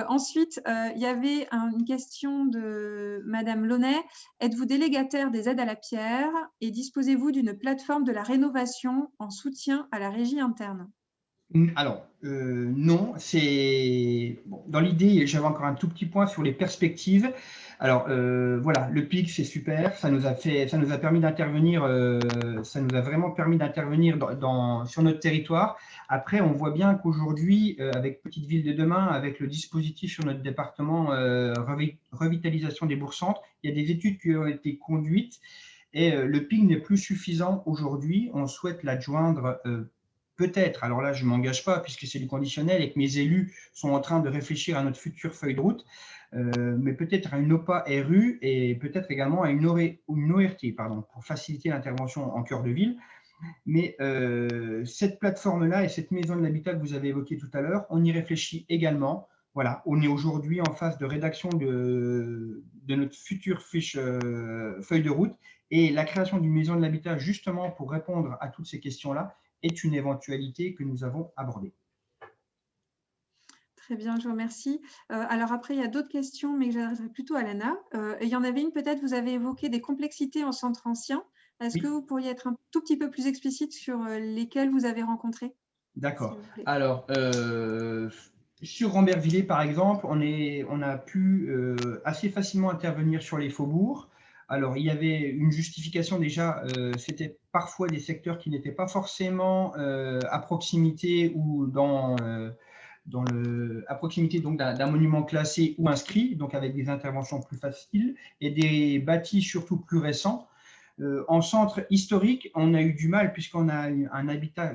Ensuite, il y avait une question de Madame Launay. Êtes-vous délégataire des aides à la pierre et disposez-vous d'une plateforme de la rénovation en soutien à la régie interne? Alors, non. Dans l'idée, j'avais encore un tout petit point sur les perspectives. Alors, voilà, le PIC, c'est super. Ça nous a permis d'intervenir. Ça nous a vraiment permis d'intervenir sur notre territoire. Après, on voit bien qu'aujourd'hui, avec Petite Ville de demain, avec le dispositif sur notre département revitalisation des bourgs-centres, il y a des études qui ont été conduites et le PIC n'est plus suffisant aujourd'hui. On souhaite l'adjoindre peut-être, alors là je ne m'engage pas puisque c'est du conditionnel et que mes élus sont en train de réfléchir à notre future feuille de route, mais peut-être à une OPA RU et peut-être également à une ORT, pour faciliter l'intervention en cœur de ville. Mais cette plateforme-là et cette maison de l'habitat que vous avez évoquée tout à l'heure, on y réfléchit également. Voilà, on est aujourd'hui en phase de rédaction de notre future feuille de route, et la création d'une maison de l'habitat justement pour répondre à toutes ces questions-là est une éventualité que nous avons abordée. Très bien, je vous remercie. Alors après, il y a d'autres questions, mais que j'adresserai plutôt à l'ANA. Il y en avait une, peut-être, vous avez évoqué des complexités en centre ancien. Est-ce que vous pourriez être un tout petit peu plus explicite sur lesquelles vous avez rencontré? D'accord. Alors, sur Rambervillers, par exemple, on a pu assez facilement intervenir sur les faubourgs. Alors, il y avait une justification déjà, c'était parfois des secteurs qui n'étaient pas forcément à proximité ou à proximité d'un monument classé ou inscrit, donc avec des interventions plus faciles, et des bâtis surtout plus récents. En centre historique, on a eu du mal puisqu'on a un habitat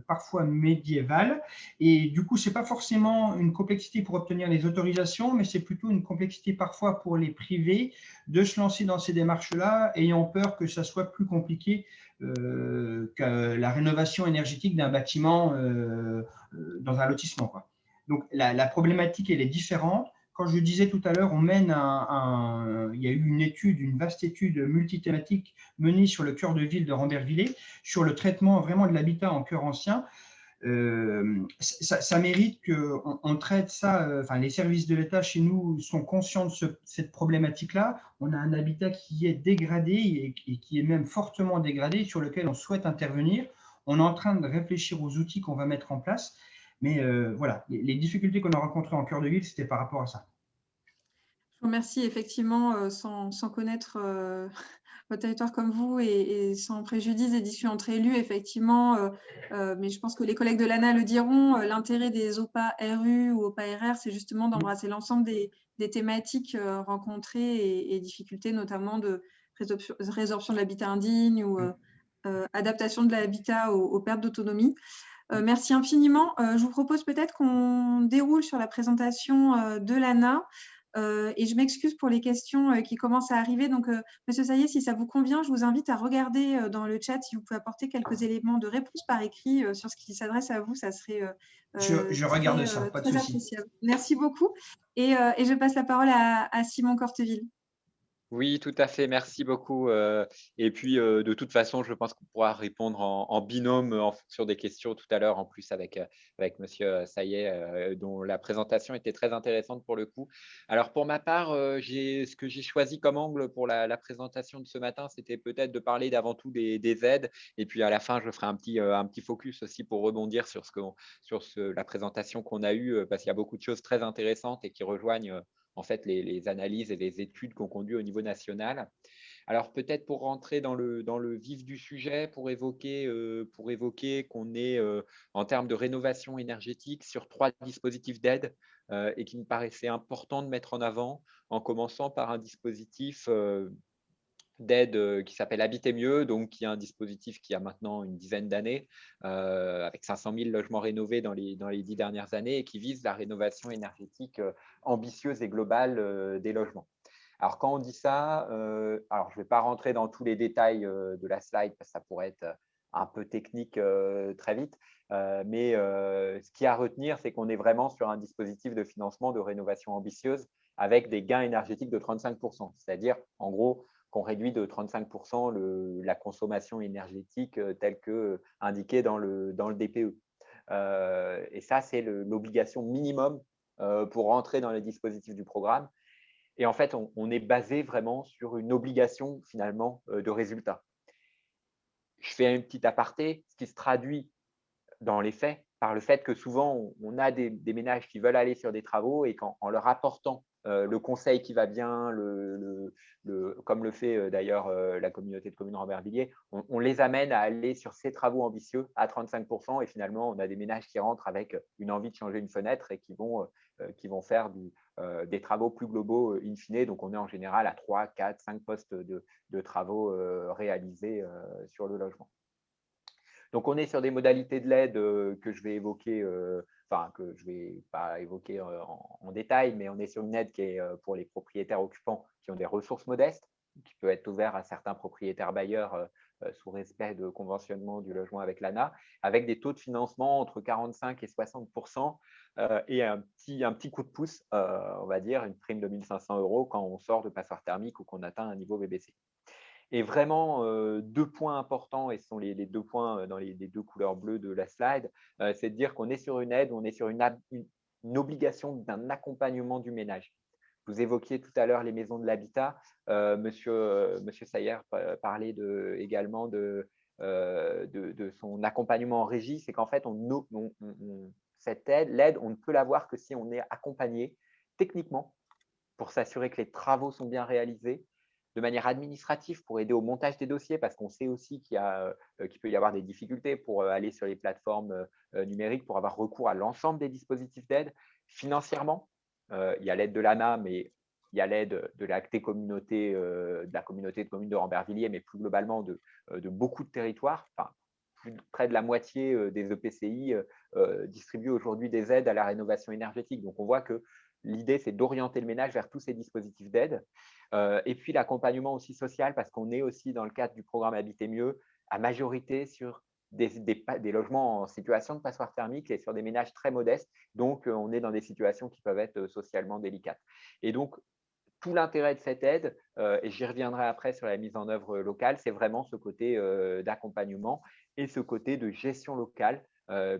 parfois médiéval, et du coup, ce n'est pas forcément une complexité pour obtenir les autorisations, mais c'est plutôt une complexité parfois pour les privés de se lancer dans ces démarches-là, ayant peur que ça soit plus compliqué que la rénovation énergétique d'un bâtiment dans un lotissement, quoi. Donc, la problématique, elle est différente. quand je disais tout à l'heure, on mène il y a eu une vaste étude multithématique menée sur le cœur de ville de Rambervillers, sur le traitement vraiment de l'habitat en cœur ancien. Ça mérite qu'on traite ça. Enfin, les services de l'État chez nous sont conscients de cette problématique-là. On a un habitat qui est dégradé et qui est même fortement dégradé, sur lequel on souhaite intervenir. On est en train de réfléchir aux outils qu'on va mettre en place. Mais voilà, les difficultés qu'on a rencontrées en cœur de ville, c'était par rapport à ça. Je vous remercie. Effectivement, sans connaître votre territoire comme vous et sans préjudice des discussions entre élus, effectivement, mais je pense que les collègues de l'ANA le diront, l'intérêt des OPA RU ou OPA RR, c'est justement d'embrasser l'ensemble des thématiques rencontrées et difficultés, notamment de résorption de l'habitat indigne ou adaptation de l'habitat aux pertes d'autonomie. Merci infiniment. Je vous propose peut-être qu'on déroule sur la présentation de l'ANA. Et je m'excuse pour les questions qui commencent à arriver. Donc, Monsieur Saillet, si ça vous convient, je vous invite à regarder dans le chat si vous pouvez apporter quelques éléments de réponse par écrit sur ce qui s'adresse à vous. Ça serait je regarde ça, pas de très souci. appréciable. Merci beaucoup. Et je passe la parole à Simon Corteville. Oui, tout à fait. Merci beaucoup. Et puis, de toute façon, je pense qu'on pourra répondre en binôme en fonction des questions tout à l'heure, en plus avec Monsieur Saillet, dont la présentation était très intéressante pour le coup. Alors, pour ma part, ce que j'ai choisi comme angle pour la présentation de ce matin, c'était peut-être de parler d'avant tout des aides. Et puis, à la fin, je ferai un petit focus aussi pour rebondir sur la présentation qu'on a eue, parce qu'il y a beaucoup de choses très intéressantes et qui rejoignent en fait, les analyses et les études qu'on conduit au niveau national. Alors, peut-être pour rentrer dans le vif du sujet, pour évoquer qu'on est, en termes de rénovation énergétique, sur 3 dispositifs d'aide et qui me paraissait important de mettre en avant, en commençant par un dispositif d'aide qui s'appelle Habiter mieux, donc qui est un dispositif qui a maintenant une dizaine d'années, avec 500 000 logements rénovés dans les 10 dernières années et qui vise la rénovation énergétique ambitieuse et globale des logements. Alors, quand on dit ça, alors je ne vais pas rentrer dans tous les détails de la slide parce que ça pourrait être un peu technique très vite, mais ce qu'il y a à retenir, c'est qu'on est vraiment sur un dispositif de financement de rénovation ambitieuse avec des gains énergétiques de 35%, c'est-à-dire en gros qu'on réduit de 35% la consommation énergétique telle que indiquée dans le DPE. Et ça, c'est l'obligation minimum pour rentrer dans les dispositifs du programme. Et en fait, on est basé vraiment sur une obligation finalement de résultat. Je fais un petit aparté, ce qui se traduit dans les faits par le fait que souvent, on a des ménages qui veulent aller sur des travaux et qu'en leur apportant le conseil qui va bien, comme le fait d'ailleurs la communauté de communes Rambervillers, on les amène à aller sur ces travaux ambitieux à 35% et finalement, on a des ménages qui rentrent avec une envie de changer une fenêtre et qui vont faire des travaux plus globaux in fine. Donc, on est en général à 3, 4, 5 postes de travaux réalisés sur le logement. Donc, on est sur des modalités de l'aide que je vais évoquer, que je ne vais pas évoquer en détail, mais on est sur une aide qui est pour les propriétaires occupants qui ont des ressources modestes, qui peut être ouvert à certains propriétaires bailleurs sous respect de conventionnement du logement avec l'ANA, avec des taux de financement entre 45 et 60% et un petit coup de pouce, on va dire, une prime de 1 500 € quand on sort de passoire thermique ou qu'on atteint un niveau BBC. Et vraiment, 2 points importants, et ce sont les 2 points dans les 2 couleurs bleues de la slide, c'est de dire qu'on est sur une aide, on est sur une obligation d'un accompagnement du ménage. Vous évoquiez tout à l'heure les maisons de l'habitat. Monsieur Sayer parlait également de son accompagnement en régie. C'est qu'en fait, cette aide, l'aide, on ne peut l'avoir que si on est accompagné techniquement pour s'assurer que les travaux sont bien réalisés, de manière administrative pour aider au montage des dossiers, parce qu'on sait aussi qu'il peut y avoir des difficultés pour aller sur les plateformes numériques, pour avoir recours à l'ensemble des dispositifs d'aide. Financièrement, il y a l'aide de l'ANA, mais il y a l'aide de la communauté, de la communauté de communes de Rambervillers, mais plus globalement de beaucoup de territoires. Enfin, près de la moitié des EPCI distribuent aujourd'hui des aides à la rénovation énergétique. Donc, on voit que l'idée, c'est d'orienter le ménage vers tous ces dispositifs d'aide. Et puis, l'accompagnement aussi social, parce qu'on est aussi dans le cadre du programme Habiter mieux, à majorité sur des logements en situation de passoire thermique et sur des ménages très modestes. Donc, on est dans des situations qui peuvent être socialement délicates. Et donc, tout l'intérêt de cette aide, et j'y reviendrai après sur la mise en œuvre locale, c'est vraiment ce côté d'accompagnement et ce côté de gestion locale,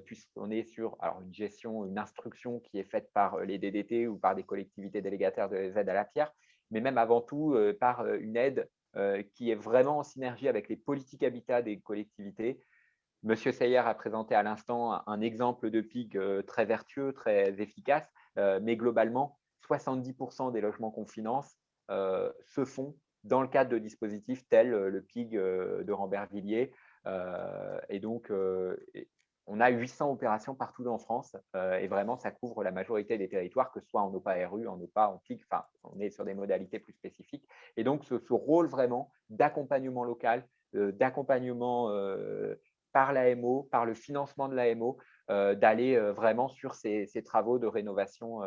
puisqu'on est sur une gestion, une instruction qui est faite par les DDT ou par des collectivités délégataires des aides à la pierre, mais même avant tout par une aide qui est vraiment en synergie avec les politiques habitat des collectivités. Monsieur Sayer a présenté à l'instant un exemple de PIG très vertueux, très efficace, mais globalement, 70% des logements qu'on finance se font dans le cadre de dispositifs tels le PIG de Rambervillers. Et donc, on a 800 opérations partout en France et vraiment, ça couvre la majorité des territoires, que ce soit en OPA RU, en OPA, en PIG, enfin, on est sur des modalités plus spécifiques. Et donc, ce rôle vraiment d'accompagnement local, d'accompagnement par l'AMO, par le financement de l'AMO, d'aller vraiment sur ces travaux de rénovation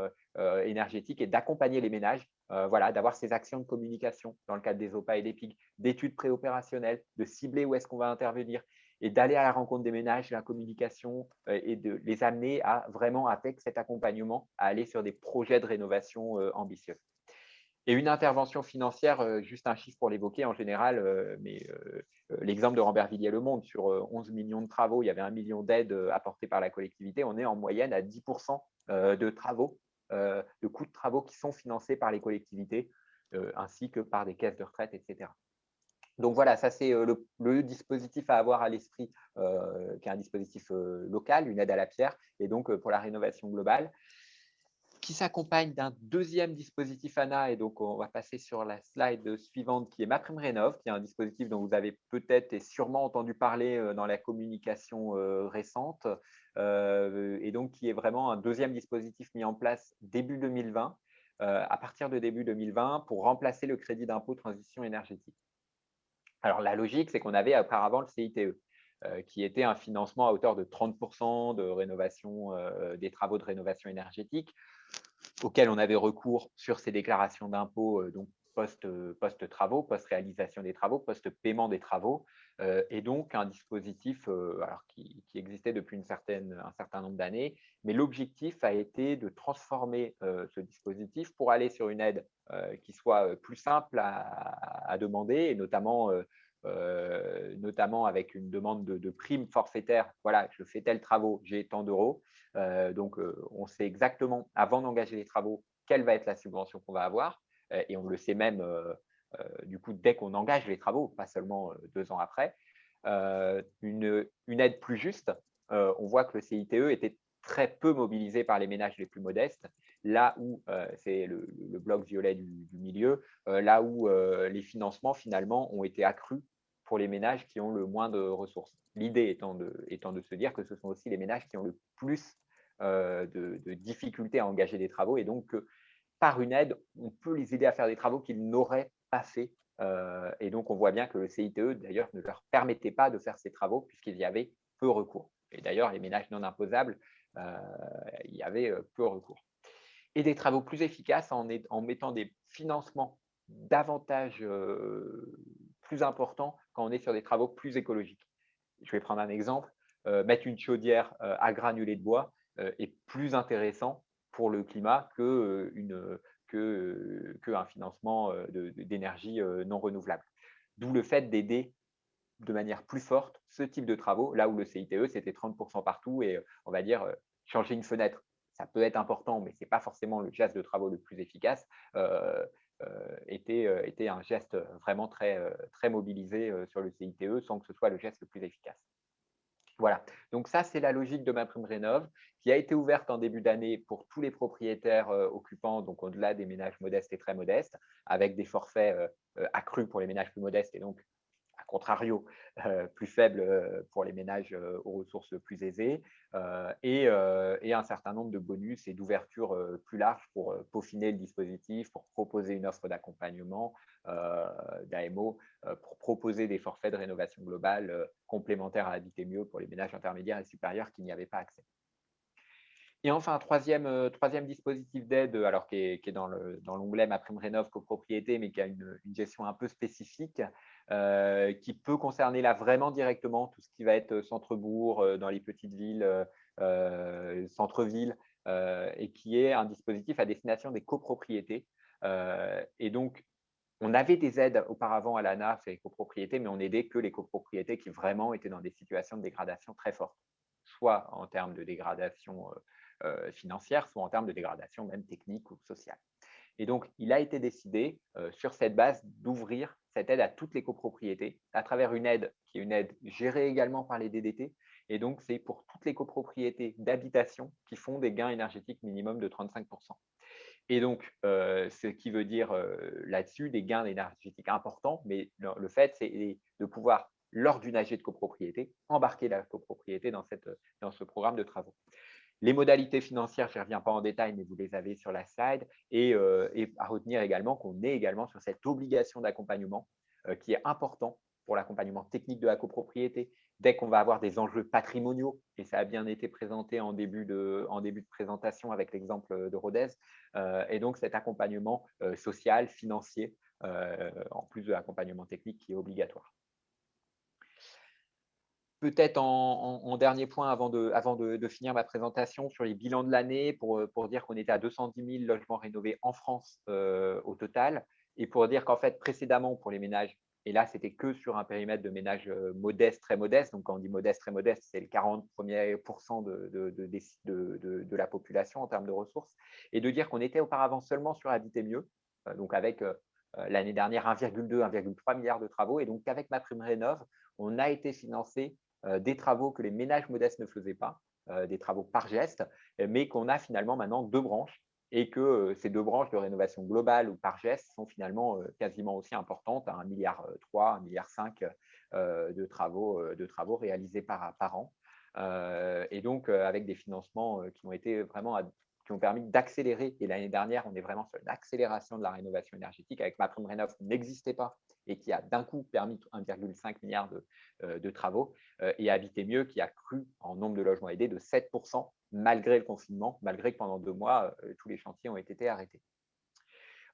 énergétique et d'accompagner les ménages, voilà, d'avoir ces actions de communication dans le cadre des OPA et des PIG, d'études préopérationnelles, de cibler où est-ce qu'on va intervenir et d'aller à la rencontre des ménages, la communication et de les amener à vraiment, avec cet accompagnement, à aller sur des projets de rénovation ambitieux. Et une intervention financière, juste un chiffre pour l'évoquer en général, mais l'exemple de Rambervillers-le Monde, sur 11 millions de travaux, il y avait 1 million d'aides apportées par la collectivité. On est en moyenne à 10% de travaux, de coûts de travaux qui sont financés par les collectivités, ainsi que par des caisses de retraite, etc. Donc voilà, ça c'est le dispositif à avoir à l'esprit, qui est un dispositif local, une aide à la pierre, et donc pour la rénovation globale, qui s'accompagne d'un deuxième dispositif ANA. Et donc, on va passer sur la slide suivante, qui est MaPrimeRénov', qui est un dispositif dont vous avez peut-être et sûrement entendu parler dans la communication récente, et donc qui est vraiment un deuxième dispositif mis en place début 2020, à partir de début 2020, pour remplacer le crédit d'impôt transition énergétique. Alors, la logique, c'est qu'on avait auparavant le CITE, qui était un financement à hauteur de 30% de rénovation, des travaux de rénovation énergétique, auxquels on avait recours sur ces déclarations d'impôts, donc post-travaux, post-réalisation des travaux, post-paiement des travaux, et donc un dispositif qui existait depuis un certain nombre d'années, mais l'objectif a été de transformer ce dispositif pour aller sur une aide qui soit plus simple à demander, et notamment avec une demande de prime forfaitaire. Voilà, je fais tel travaux, j'ai tant d'euros. Donc, on sait exactement, avant d'engager les travaux, quelle va être la subvention qu'on va avoir. Et on le sait même, du coup, dès qu'on engage les travaux, pas seulement 2 ans après. Une aide plus juste, on voit que le CITE était très peu mobilisé par les ménages les plus modestes, là où c'est le bloc violet du milieu, là où les financements, finalement, ont été accrus pour les ménages qui ont le moins de ressources. L'idée étant de se dire que ce sont aussi les ménages qui ont le plus de difficultés à engager des travaux, et donc par une aide, on peut les aider à faire des travaux qu'ils n'auraient pas fait. Et donc, on voit bien que le CITE, d'ailleurs, ne leur permettait pas de faire ces travaux puisqu'il y avait peu recours. Et d'ailleurs, les ménages non imposables, il y avait peu recours. Et des travaux plus efficaces en mettant des financements davantage plus importants quand on est sur des travaux plus écologiques. Je vais prendre un exemple. Mettre une chaudière à granulés de bois est plus intéressant pour le climat qu'un financement d'énergie non renouvelable. D'où le fait d'aider de manière plus forte ce type de travaux, là où le CITE, c'était 30% partout, et on va dire changer une fenêtre, ça peut être important, mais ce n'est pas forcément le geste de travaux le plus efficace, était un geste vraiment très mobilisé sur le CITE, sans que ce soit le geste le plus efficace. Voilà, donc ça, c'est la logique de MaPrimeRénov', qui a été ouverte en début d'année pour tous les propriétaires occupants, donc au-delà des ménages modestes et très modestes, avec des forfaits accrus pour les ménages plus modestes, et donc, à contrario, plus faibles pour les ménages aux ressources plus aisées, et un certain nombre de bonus et d'ouvertures plus larges pour peaufiner le dispositif, pour proposer une offre d'accompagnement d'AMO, pour proposer des forfaits de rénovation globale complémentaires à Habiter Mieux pour les ménages intermédiaires et supérieurs qui n'y avaient pas accès. Et enfin, un troisième dispositif d'aide, alors qui est dans l'onglet MaPrimeRénov' copropriété, mais qui a une gestion un peu spécifique, qui peut concerner là vraiment directement tout ce qui va être centre-bourg, dans les petites villes, centre-ville, et qui est un dispositif à destination des copropriétés. Et donc, on avait des aides auparavant à l'ANAF et les copropriétés, mais on n'aidait que les copropriétés qui vraiment étaient dans des situations de dégradation très fortes, soit en termes de dégradation financière, soit en termes de dégradation même technique ou sociale. Et donc, il a été décidé sur cette base d'ouvrir cette aide à toutes les copropriétés à travers une aide qui est une aide gérée également par les DDT. Et donc, c'est pour toutes les copropriétés d'habitation qui font des gains énergétiques minimum de 35%. Et donc, ce qui veut dire là-dessus des gains énergétiques importants, mais le fait, c'est de pouvoir, lors d'une AG de copropriété, embarquer la copropriété dans ce programme de travaux. Les modalités financières, je ne reviens pas en détail, mais vous les avez sur la slide. Et à retenir également qu'on est également sur cette obligation d'accompagnement qui est important pour l'accompagnement technique de la copropriété. Dès qu'on va avoir des enjeux patrimoniaux, et ça a bien été présenté en début de présentation avec l'exemple de Rodez, et donc cet accompagnement social, financier, en plus de l'accompagnement technique qui est obligatoire. Peut-être en dernier point, avant de finir ma présentation, sur les bilans de l'année, pour dire qu'on était à 210 000 logements rénovés en France au total, et pour dire qu'en fait, précédemment, pour les ménages, et là, c'était que sur un périmètre de ménages modestes, très modestes, donc quand on dit modeste, très modeste, c'est les 40% de la population en termes de ressources, et de dire qu'on était auparavant seulement sur Habiter Mieux, donc avec l'année dernière 1,2, 1,3 milliard de travaux, et donc avec MaPrimeRénov', on a été financé des travaux que les ménages modestes ne faisaient pas, des travaux par geste, mais qu'on a finalement maintenant 2 branches et que ces 2 branches de rénovation globale ou par geste sont finalement quasiment aussi importantes, à 1,3 milliard, 1,5 milliard de travaux réalisés par an. Et donc, avec des financements qui ont été vraiment qui ont permis d'accélérer. Et l'année dernière, on est vraiment sur une accélération de la rénovation énergétique. Avec MaPrimeRénov' qui n'existait pas et qui a d'un coup permis 1,5 milliard de travaux. Et Habiter Mieux qui a cru en nombre de logements aidés de 7% malgré le confinement, malgré que pendant 2 mois, tous les chantiers ont été arrêtés.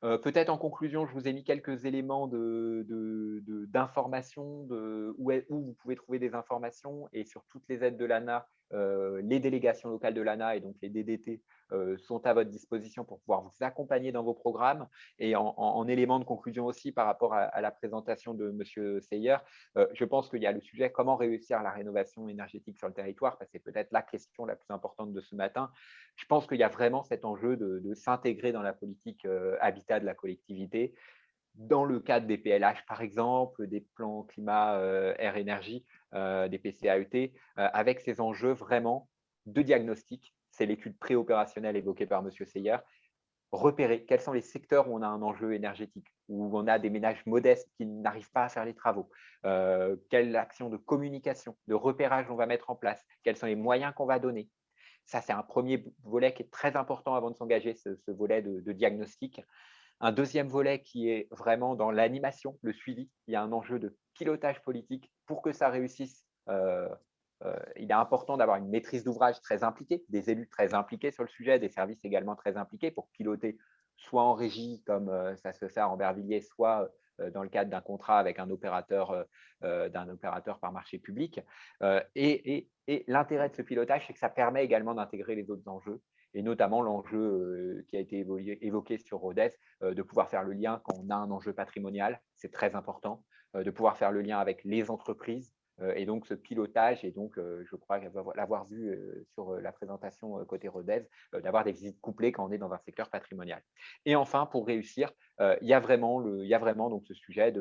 Peut-être en conclusion, je vous ai mis quelques éléments d'information, où vous pouvez trouver des informations, et sur toutes les aides de l'ANA, les délégations locales de l'ANA et donc les DDT sont à votre disposition pour pouvoir vous accompagner dans vos programmes. Et en élément de conclusion aussi par rapport à la présentation de M. Seyer, je pense qu'il y a le sujet comment réussir la rénovation énergétique sur le territoire, parce que c'est peut-être la question la plus importante de ce matin. Je pense qu'il y a vraiment cet enjeu de s'intégrer dans la politique habitat de la collectivité, dans le cadre des PLH par exemple, des plans climat, air, énergie, des PCAET, avec ces enjeux vraiment de diagnostic. C'est l'étude préopérationnelle évoquée par M. Seyer. Repérer quels sont les secteurs où on a un enjeu énergétique, où on a des ménages modestes qui n'arrivent pas à faire les travaux, quelle action de communication, de repérage on va mettre en place, quels sont les moyens qu'on va donner. Ça, c'est un premier volet qui est très important avant de s'engager, ce volet de diagnostic. Un deuxième volet qui est vraiment dans l'animation, le suivi. Il y a un enjeu de pilotage politique pour que ça réussisse. Il est important d'avoir une maîtrise d'ouvrage très impliquée, des élus très impliqués sur le sujet, des services également très impliqués pour piloter soit en régie, comme ça se fait à Ambervilliers, soit dans le cadre d'un contrat avec un opérateur par marché public. Et l'intérêt de ce pilotage, c'est que ça permet également d'intégrer les autres enjeux, et notamment l'enjeu qui a été évoqué sur Rodez, de pouvoir faire le lien quand on a un enjeu patrimonial, c'est très important, de pouvoir faire le lien avec les entreprises. Et donc, ce pilotage, et donc, je crois l'avoir vu sur la présentation côté Rodez, d'avoir des visites couplées quand on est dans un secteur patrimonial. Et enfin, pour réussir, il y a vraiment donc ce sujet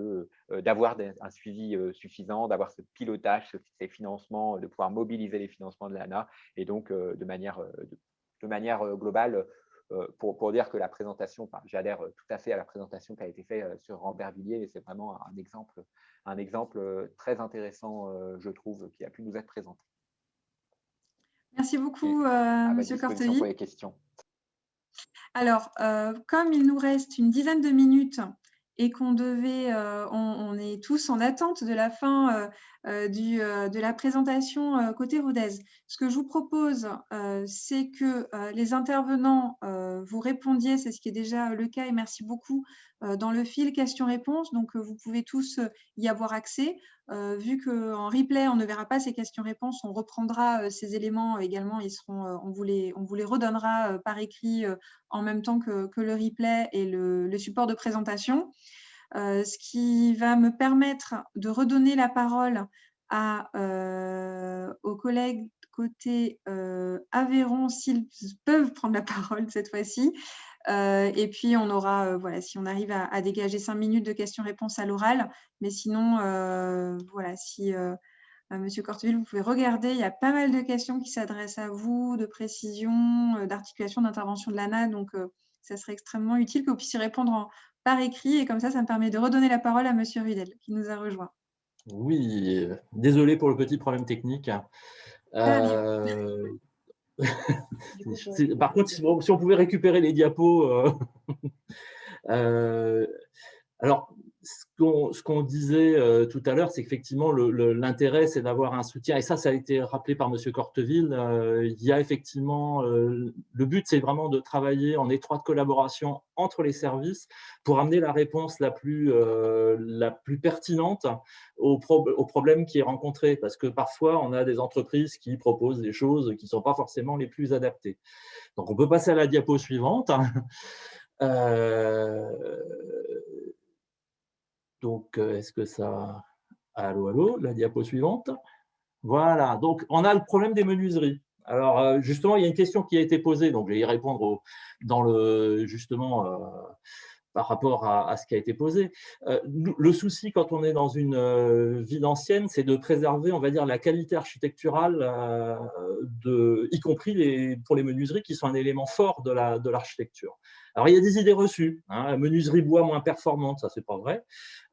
d'avoir un suivi suffisant, d'avoir ce pilotage, ces financements, de pouvoir mobiliser les financements de l'ANA, et donc de manière globale, pour dire que la présentation, j'adhère tout à fait à la présentation qui a été faite sur Ambervilliers, et c'est vraiment un exemple très intéressant, je trouve, qui a pu nous être présenté. Merci beaucoup, Monsieur Cortely. Pour les questions. Alors, comme il nous reste une dizaine de minutes et qu'on on est tous en attente de la fin de la présentation côté Rodez. Ce que je vous propose, c'est que les intervenants vous répondiez, c'est ce qui est déjà le cas, et merci beaucoup, dans le fil questions-réponses. Donc, vous pouvez tous y avoir accès. Vu qu'en replay, on ne verra pas ces questions-réponses, on reprendra ces éléments également. Ils seront, on vous les redonnera par écrit en même temps que le replay et le support de présentation. Ce qui va me permettre de redonner la parole aux collègues côté Aveyron, s'ils peuvent prendre la parole cette fois-ci. Et puis, on aura, voilà, si on arrive à dégager 5 minutes de questions-réponses à l'oral. Mais sinon, voilà, si Monsieur Corteville, vous pouvez regarder, il y a pas mal de questions qui s'adressent à vous, de précision, d'articulation, d'intervention de l'ANA. Donc, ça serait extrêmement utile que vous puissiez répondre par écrit. Et comme ça me permet de redonner la parole à Monsieur Rudel, qui nous a rejoint. Oui, désolé pour le petit problème technique. Par contre, si on pouvait récupérer les diapos. Alors, ce qu'on disait tout à l'heure, c'est qu'effectivement, l'intérêt, c'est d'avoir un soutien. Et ça a été rappelé par M. Corteville. Il y a effectivement, le but, c'est vraiment de travailler en étroite collaboration entre les services pour amener la réponse la plus pertinente au problème qui est rencontré. Parce que parfois, on a des entreprises qui proposent des choses qui ne sont pas forcément les plus adaptées. Donc, on peut passer à la diapo suivante. Donc, est-ce que ça… Allô, la diapo suivante. Voilà, donc on a le problème des menuiseries. Alors, justement, il y a une question qui a été posée, donc je vais y répondre par rapport à ce qui a été posé. Le souci, quand on est dans une ville ancienne, c'est de préserver, on va dire, la qualité architecturale, y compris pour les menuiseries, qui sont un élément fort de l'architecture. Alors, il y a des idées reçues. La menuiserie bois moins performante, ça, c'est pas vrai.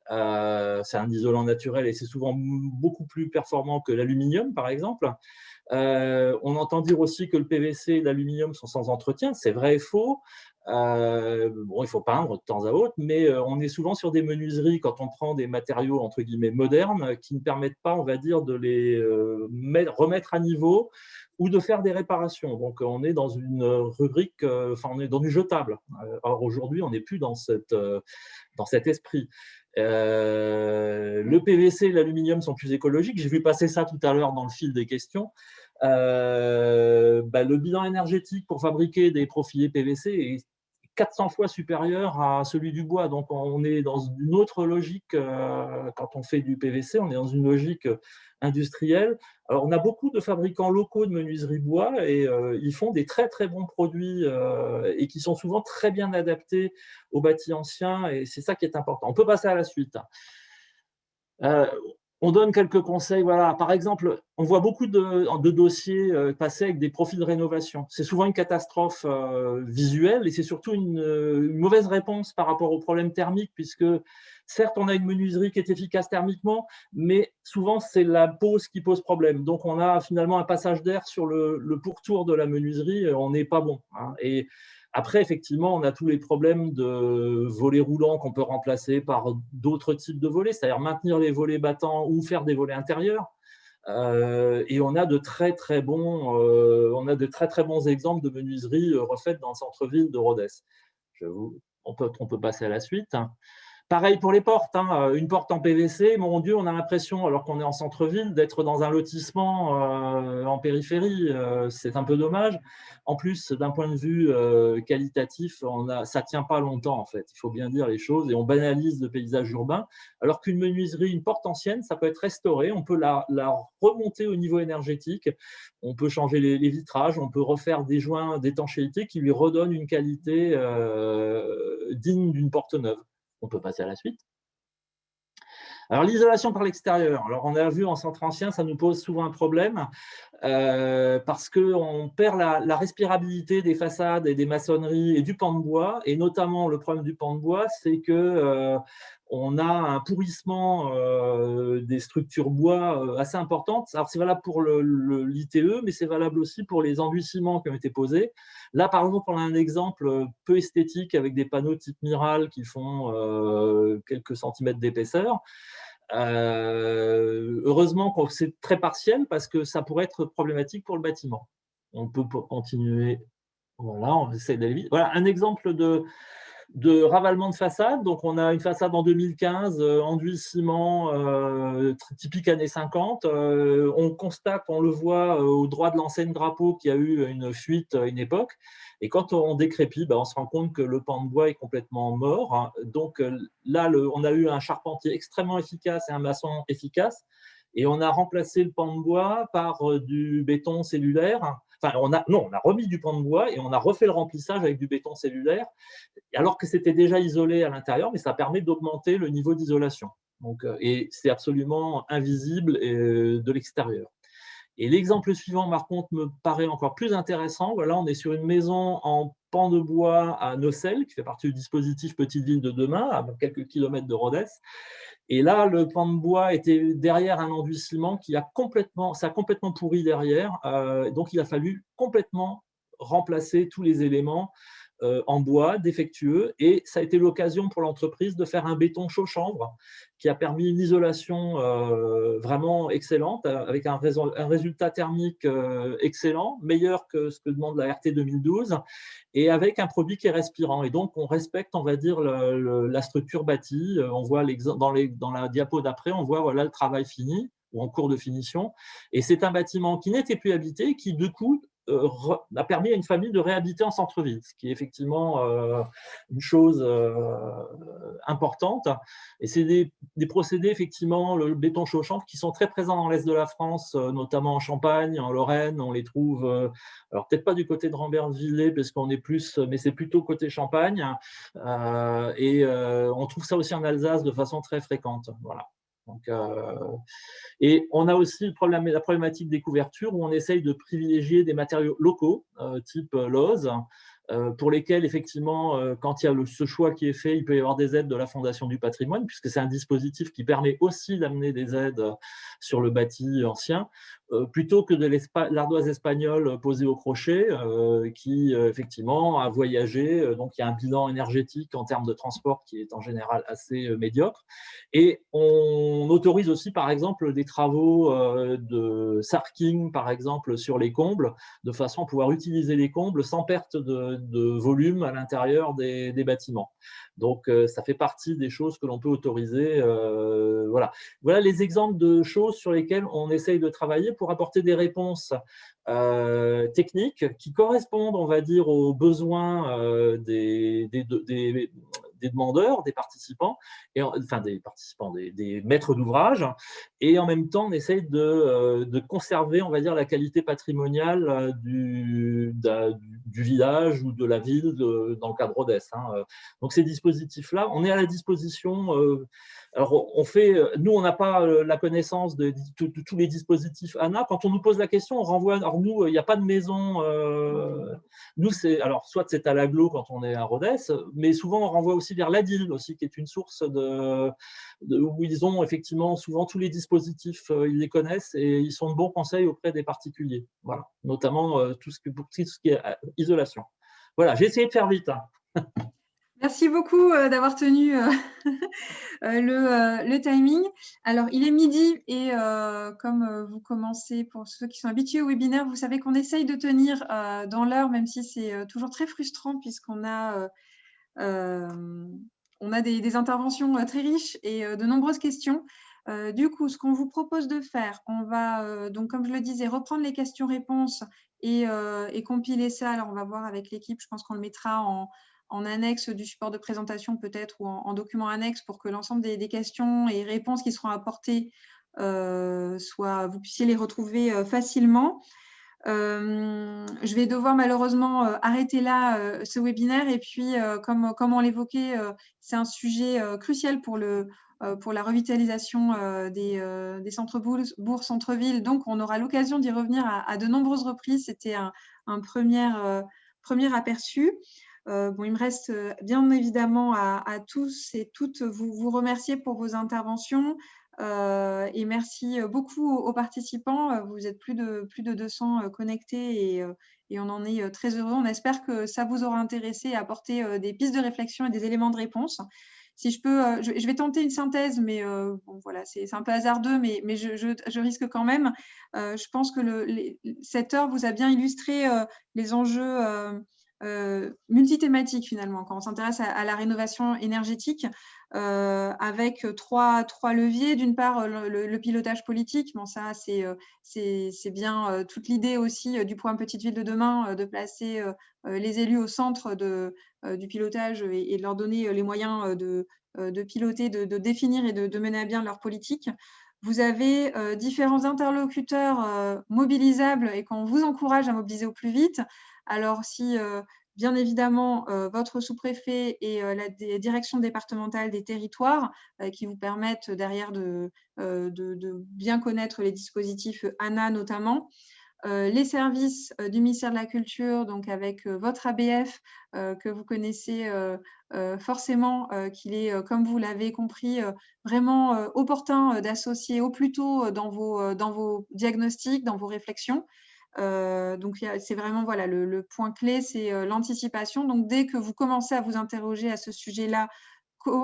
C'est un isolant naturel et c'est souvent beaucoup plus performant que l'aluminium, par exemple. On entend dire aussi que le PVC et l'aluminium sont sans entretien. C'est vrai et faux. Bon, il faut peindre de temps à autre, mais on est souvent sur des menuiseries, quand on prend des matériaux entre guillemets modernes, qui ne permettent pas, on va dire, de les remettre à niveau ou de faire des réparations. Donc, on est dans une rubrique, on est dans du jetable. Or, aujourd'hui, on n'est plus dans cet esprit. Le PVC et l'aluminium sont plus écologiques. J'ai vu passer ça tout à l'heure dans le fil des questions. Le bilan énergétique pour fabriquer des profilés PVC est 400 fois supérieur à celui du bois. Donc, on est dans une autre logique quand on fait du PVC. On est dans une logique industrielle. Alors, on a beaucoup de fabricants locaux de menuiserie bois et ils font des très, très bons produits et qui sont souvent très bien adaptés aux bâtis anciens. Et c'est ça qui est important. On peut passer à la suite. On donne quelques conseils. Voilà. Par exemple, on voit beaucoup de dossiers passer avec des profils de rénovation. C'est souvent une catastrophe visuelle et c'est surtout une mauvaise réponse par rapport aux problèmes thermiques, puisque certes, on a une menuiserie qui est efficace thermiquement, mais souvent, c'est la pose qui pose problème. Donc, on a finalement un passage d'air sur le pourtour de la menuiserie. On n'est pas bon. Et après, effectivement, on a tous les problèmes de volets roulants qu'on peut remplacer par d'autres types de volets, c'est-à-dire maintenir les volets battants ou faire des volets intérieurs. Et on a de très très bons exemples de menuiseries refaites dans le centre-ville de Rodez. On peut passer à la suite. Pareil pour les portes, une porte en PVC, mon Dieu, on a l'impression, alors qu'on est en centre-ville, d'être dans un lotissement en périphérie. C'est un peu dommage. En plus, d'un point de vue qualitatif, ça ne tient pas longtemps, en fait. Il faut bien dire les choses et on banalise le paysage urbain. Alors qu'une menuiserie, une porte ancienne, ça peut être restauré. On peut la remonter au niveau énergétique. On peut changer les vitrages. On peut refaire des joints d'étanchéité qui lui redonnent une qualité digne d'une porte neuve. On peut passer à la suite. Alors, l'isolation par l'extérieur. Alors, on a vu en centre ancien, ça nous pose souvent un problème parce qu'on perd la respirabilité des façades et des maçonneries et du pan de bois. Et notamment, le problème du pan de bois, c'est que on a un pourrissement des structures bois assez importantes. Alors, c'est valable pour l'ITE, mais c'est valable aussi pour les enduits ciment qui ont été posés. Là, par exemple, on a un exemple peu esthétique avec des panneaux type Miral qui font quelques centimètres d'épaisseur. Heureusement que c'est très partiel parce que ça pourrait être problématique pour le bâtiment. On peut continuer. Voilà, on essaie d'aller vite. Voilà un exemple de ravalement de façade. Donc, on a une façade en 2015, enduit ciment, typique années 50. On constate, on le voit au droit de l'enseigne drapeau qu'il y a eu une fuite à une époque. Et quand on décrépit, on se rend compte que le pan de bois est complètement mort, hein. Donc là, on a eu un charpentier extrêmement efficace et un maçon efficace. Et on a remplacé le pan de bois par du béton cellulaire. Enfin, on a remis du pan de bois et on a refait le remplissage avec du béton cellulaire, alors que c'était déjà isolé à l'intérieur, mais ça permet d'augmenter le niveau d'isolation. Et c'est absolument invisible de l'extérieur. Et l'exemple suivant, par contre, me paraît encore plus intéressant. Voilà, on est sur une maison en pan de bois à Nocelles, qui fait partie du dispositif Petite Ville de demain, à quelques kilomètres de Rodez. Et là, le pan de bois était derrière un enduit ciment ça a complètement pourri derrière. Donc, il a fallu complètement remplacer tous les éléments en bois défectueux, et ça a été l'occasion pour l'entreprise de faire un béton chaud-chambre qui a permis une isolation vraiment excellente, avec un résultat thermique excellent, meilleur que ce que demande la RT 2012, et avec un produit qui est respirant. Et donc, on respecte, on va dire, la structure bâtie. On voit dans la diapo d'après, on voit voilà, le travail fini ou en cours de finition. Et c'est un bâtiment qui n'était plus habité, qui, du coup, a permis à une famille de réhabiter en centre-ville, ce qui est effectivement une chose importante. Et c'est des procédés, effectivement, le béton chaud-chambre, qui sont très présents dans l'Est de la France, notamment en Champagne, en Lorraine. On les trouve, alors peut-être pas du côté de Rambert-Villers, parce qu'on est plus, mais c'est plutôt côté Champagne. On trouve ça aussi en Alsace de façon très fréquente. Voilà. Donc, et on a aussi la problématique des couvertures, où on essaye de privilégier des matériaux locaux, type l'ose, pour lesquels, effectivement, quand il y a ce choix qui est fait, il peut y avoir des aides de la Fondation du patrimoine, puisque c'est un dispositif qui permet aussi d'amener des aides sur le bâti ancien, plutôt que de l'ardoise espagnole posée au crochet, qui, effectivement, a voyagé. Donc, il y a un bilan énergétique en termes de transport qui est en général assez médiocre. Et on autorise aussi, par exemple, des travaux de sarking, par exemple, sur les combles, de façon à pouvoir utiliser les combles sans perte de volume à l'intérieur des bâtiments. Donc, ça fait partie des choses que l'on peut autoriser. Voilà les exemples de choses sur lesquelles on essaye de travailler pour apporter des réponses techniques qui correspondent, on va dire, aux besoins des demandeurs, des participants, des maîtres d'ouvrage, et en même temps, on essaye de conserver, on va dire, la qualité patrimoniale du village ou de la ville dans le cadre Rodez. Donc, ces dispositifs-là, on est à la disposition. Alors, nous, on n'a pas la connaissance de tous les dispositifs ANA. Quand on nous pose la question, on renvoie. Alors, nous, il n'y a pas de maison. Nous, soit c'est à l'agglo quand on est à Rodez, mais souvent, on renvoie aussi vers l'ADIL, aussi, qui est une source où ils ont effectivement souvent tous les dispositifs, ils les connaissent et ils sont de bons conseils auprès des particuliers. Voilà, notamment pour tout ce qui est isolation. Voilà, j'ai essayé de faire vite. Merci beaucoup d'avoir tenu le timing. Alors, il est midi et comme vous commencez, pour ceux qui sont habitués au webinaire, vous savez qu'on essaye de tenir dans l'heure, même si c'est toujours très frustrant puisqu'on a, des interventions très riches et de nombreuses questions. Du coup, ce qu'on vous propose de faire, on va, donc comme je le disais, reprendre les questions-réponses et compiler ça. Alors, on va voir avec l'équipe, je pense qu'on le mettra en annexe du support de présentation peut-être, ou en document annexe, pour que l'ensemble des questions et réponses qui seront apportées, vous puissiez les retrouver facilement. Je vais devoir malheureusement arrêter là ce webinaire, et puis comme on l'évoquait, c'est un sujet crucial pour la revitalisation des centres-bourgs, centres-villes, donc on aura l'occasion d'y revenir à de nombreuses reprises. C'était un premier aperçu. Il me reste bien évidemment à tous et toutes vous remercier pour vos interventions, et merci beaucoup aux participants. Vous êtes plus de 200 connectés et on en est très heureux. On espère que ça vous aura intéressé et apporté des pistes de réflexion et des éléments de réponse. Si je peux, je vais tenter une synthèse, mais bon, voilà, c'est un peu hasardeux, mais je risque quand même. Je pense que cette heure vous a bien illustré les enjeux multithématiques finalement, quand on s'intéresse à la rénovation énergétique, avec trois leviers. D'une part, le pilotage politique. Bon, ça, c'est bien toute l'idée aussi du programme Petite Ville de demain, de placer les élus au centre du pilotage et de leur donner les moyens de piloter, de définir et de mener à bien leur politique. Vous avez différents interlocuteurs mobilisables et qu'on vous encourage à mobiliser au plus vite. Alors, si bien évidemment, votre sous-préfet et la direction départementale des territoires qui vous permettent derrière de bien connaître les dispositifs ANA notamment. Les services du ministère de la Culture, donc avec votre ABF que vous connaissez forcément, qu'il est, comme vous l'avez compris, vraiment opportun d'associer au plus tôt dans vos diagnostics, dans vos réflexions. Donc, c'est vraiment voilà, le point clé, c'est l'anticipation. Donc, dès que vous commencez à vous interroger à ce sujet-là,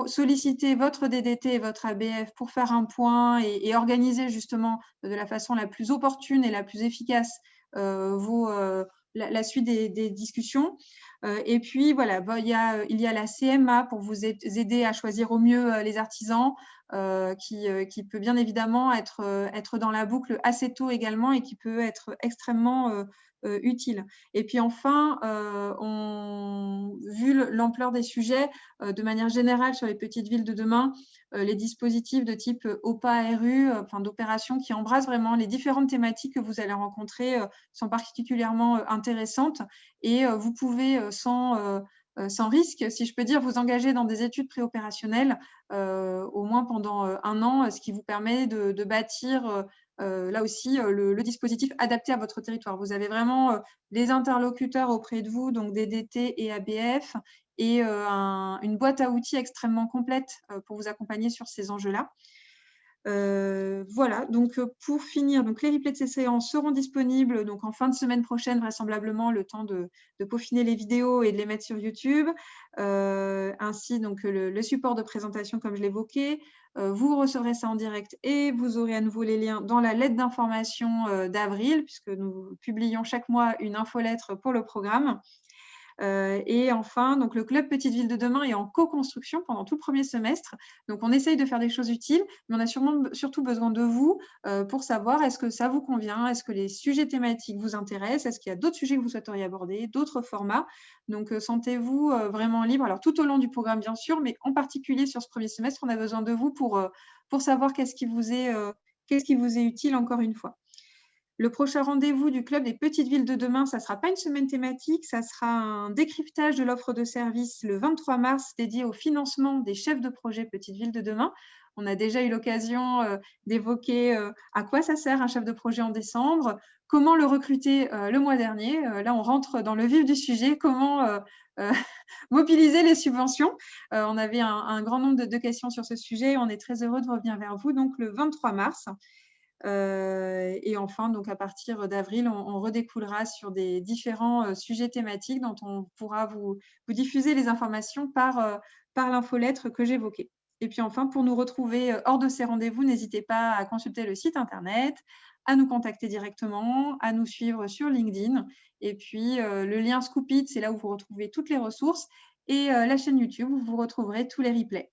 solliciter votre DDT et votre ABF pour faire un point et organiser justement de la façon la plus opportune et la plus efficace la suite des discussions. Et puis, voilà, il y a la CMA pour vous aider à choisir au mieux les artisans, qui peut bien évidemment être dans la boucle assez tôt également et qui peut être extrêmement utile. Et puis enfin, vu l'ampleur des sujets, de manière générale sur les petites villes de demain, les dispositifs de type OPA-RU, enfin d'opérations qui embrassent vraiment les différentes thématiques que vous allez rencontrer sont particulièrement intéressantes et vous pouvez sans risque, si je peux dire, vous engager dans des études préopérationnelles au moins pendant 1 an, ce qui vous permet de bâtir là aussi le dispositif adapté à votre territoire. Vous avez vraiment les interlocuteurs auprès de vous, donc DDT et ABF, et une boîte à outils extrêmement complète pour vous accompagner sur ces enjeux-là. Voilà, donc pour finir, donc les replays de ces séances seront disponibles donc en fin de semaine prochaine, vraisemblablement, le temps de peaufiner les vidéos et de les mettre sur YouTube. Ainsi, donc le support de présentation, comme je l'évoquais. Vous recevrez ça en direct et vous aurez à nouveau les liens dans la lettre d'information d'avril, puisque nous publions chaque mois une infolettre pour le programme. Et enfin, donc le club Petite Ville de demain est en co-construction pendant tout le premier semestre. Donc, on essaye de faire des choses utiles, mais on a surtout besoin de vous pour savoir est-ce que ça vous convient, est-ce que les sujets thématiques vous intéressent, est-ce qu'il y a d'autres sujets que vous souhaiteriez aborder, d'autres formats. Donc, sentez-vous vraiment libre. Alors, tout au long du programme, bien sûr, mais en particulier sur ce premier semestre, on a besoin de vous pour savoir qu'est-ce qui vous est utile encore une fois. Le prochain rendez-vous du Club des Petites Villes de demain, ça ne sera pas une semaine thématique, ça sera un décryptage de l'offre de service le 23 mars dédié au financement des chefs de projet Petites Villes de demain. On a déjà eu l'occasion d'évoquer à quoi ça sert un chef de projet en décembre, comment le recruter le mois dernier. Là, on rentre dans le vif du sujet, comment mobiliser les subventions. On avait un grand nombre de questions sur ce sujet. On est très heureux de revenir vers vous donc le 23 mars. Et enfin, donc à partir d'avril, on redécoulera sur des différents sujets thématiques dont on pourra vous diffuser les informations par l'infolettre que j'évoquais. Et puis enfin, pour nous retrouver hors de ces rendez-vous, n'hésitez pas à consulter le site internet, à nous contacter directement, à nous suivre sur LinkedIn. Et puis le lien Scoopit, c'est là où vous retrouvez toutes les ressources. Et la chaîne YouTube, où vous retrouverez tous les replays.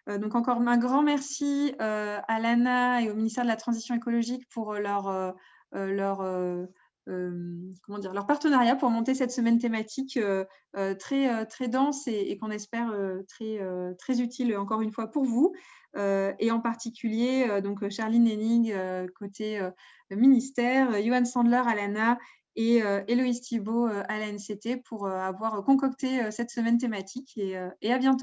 Donc encore un grand merci à l'ANA et au ministère de la Transition écologique pour leur partenariat pour monter cette semaine thématique très dense et qu'on espère très utile encore une fois pour vous. Et en particulier donc Charline Henning côté ministère, Johan Sandler à l'ANA et Héloïse Thibault à la NCT pour avoir concocté cette semaine thématique et à bientôt.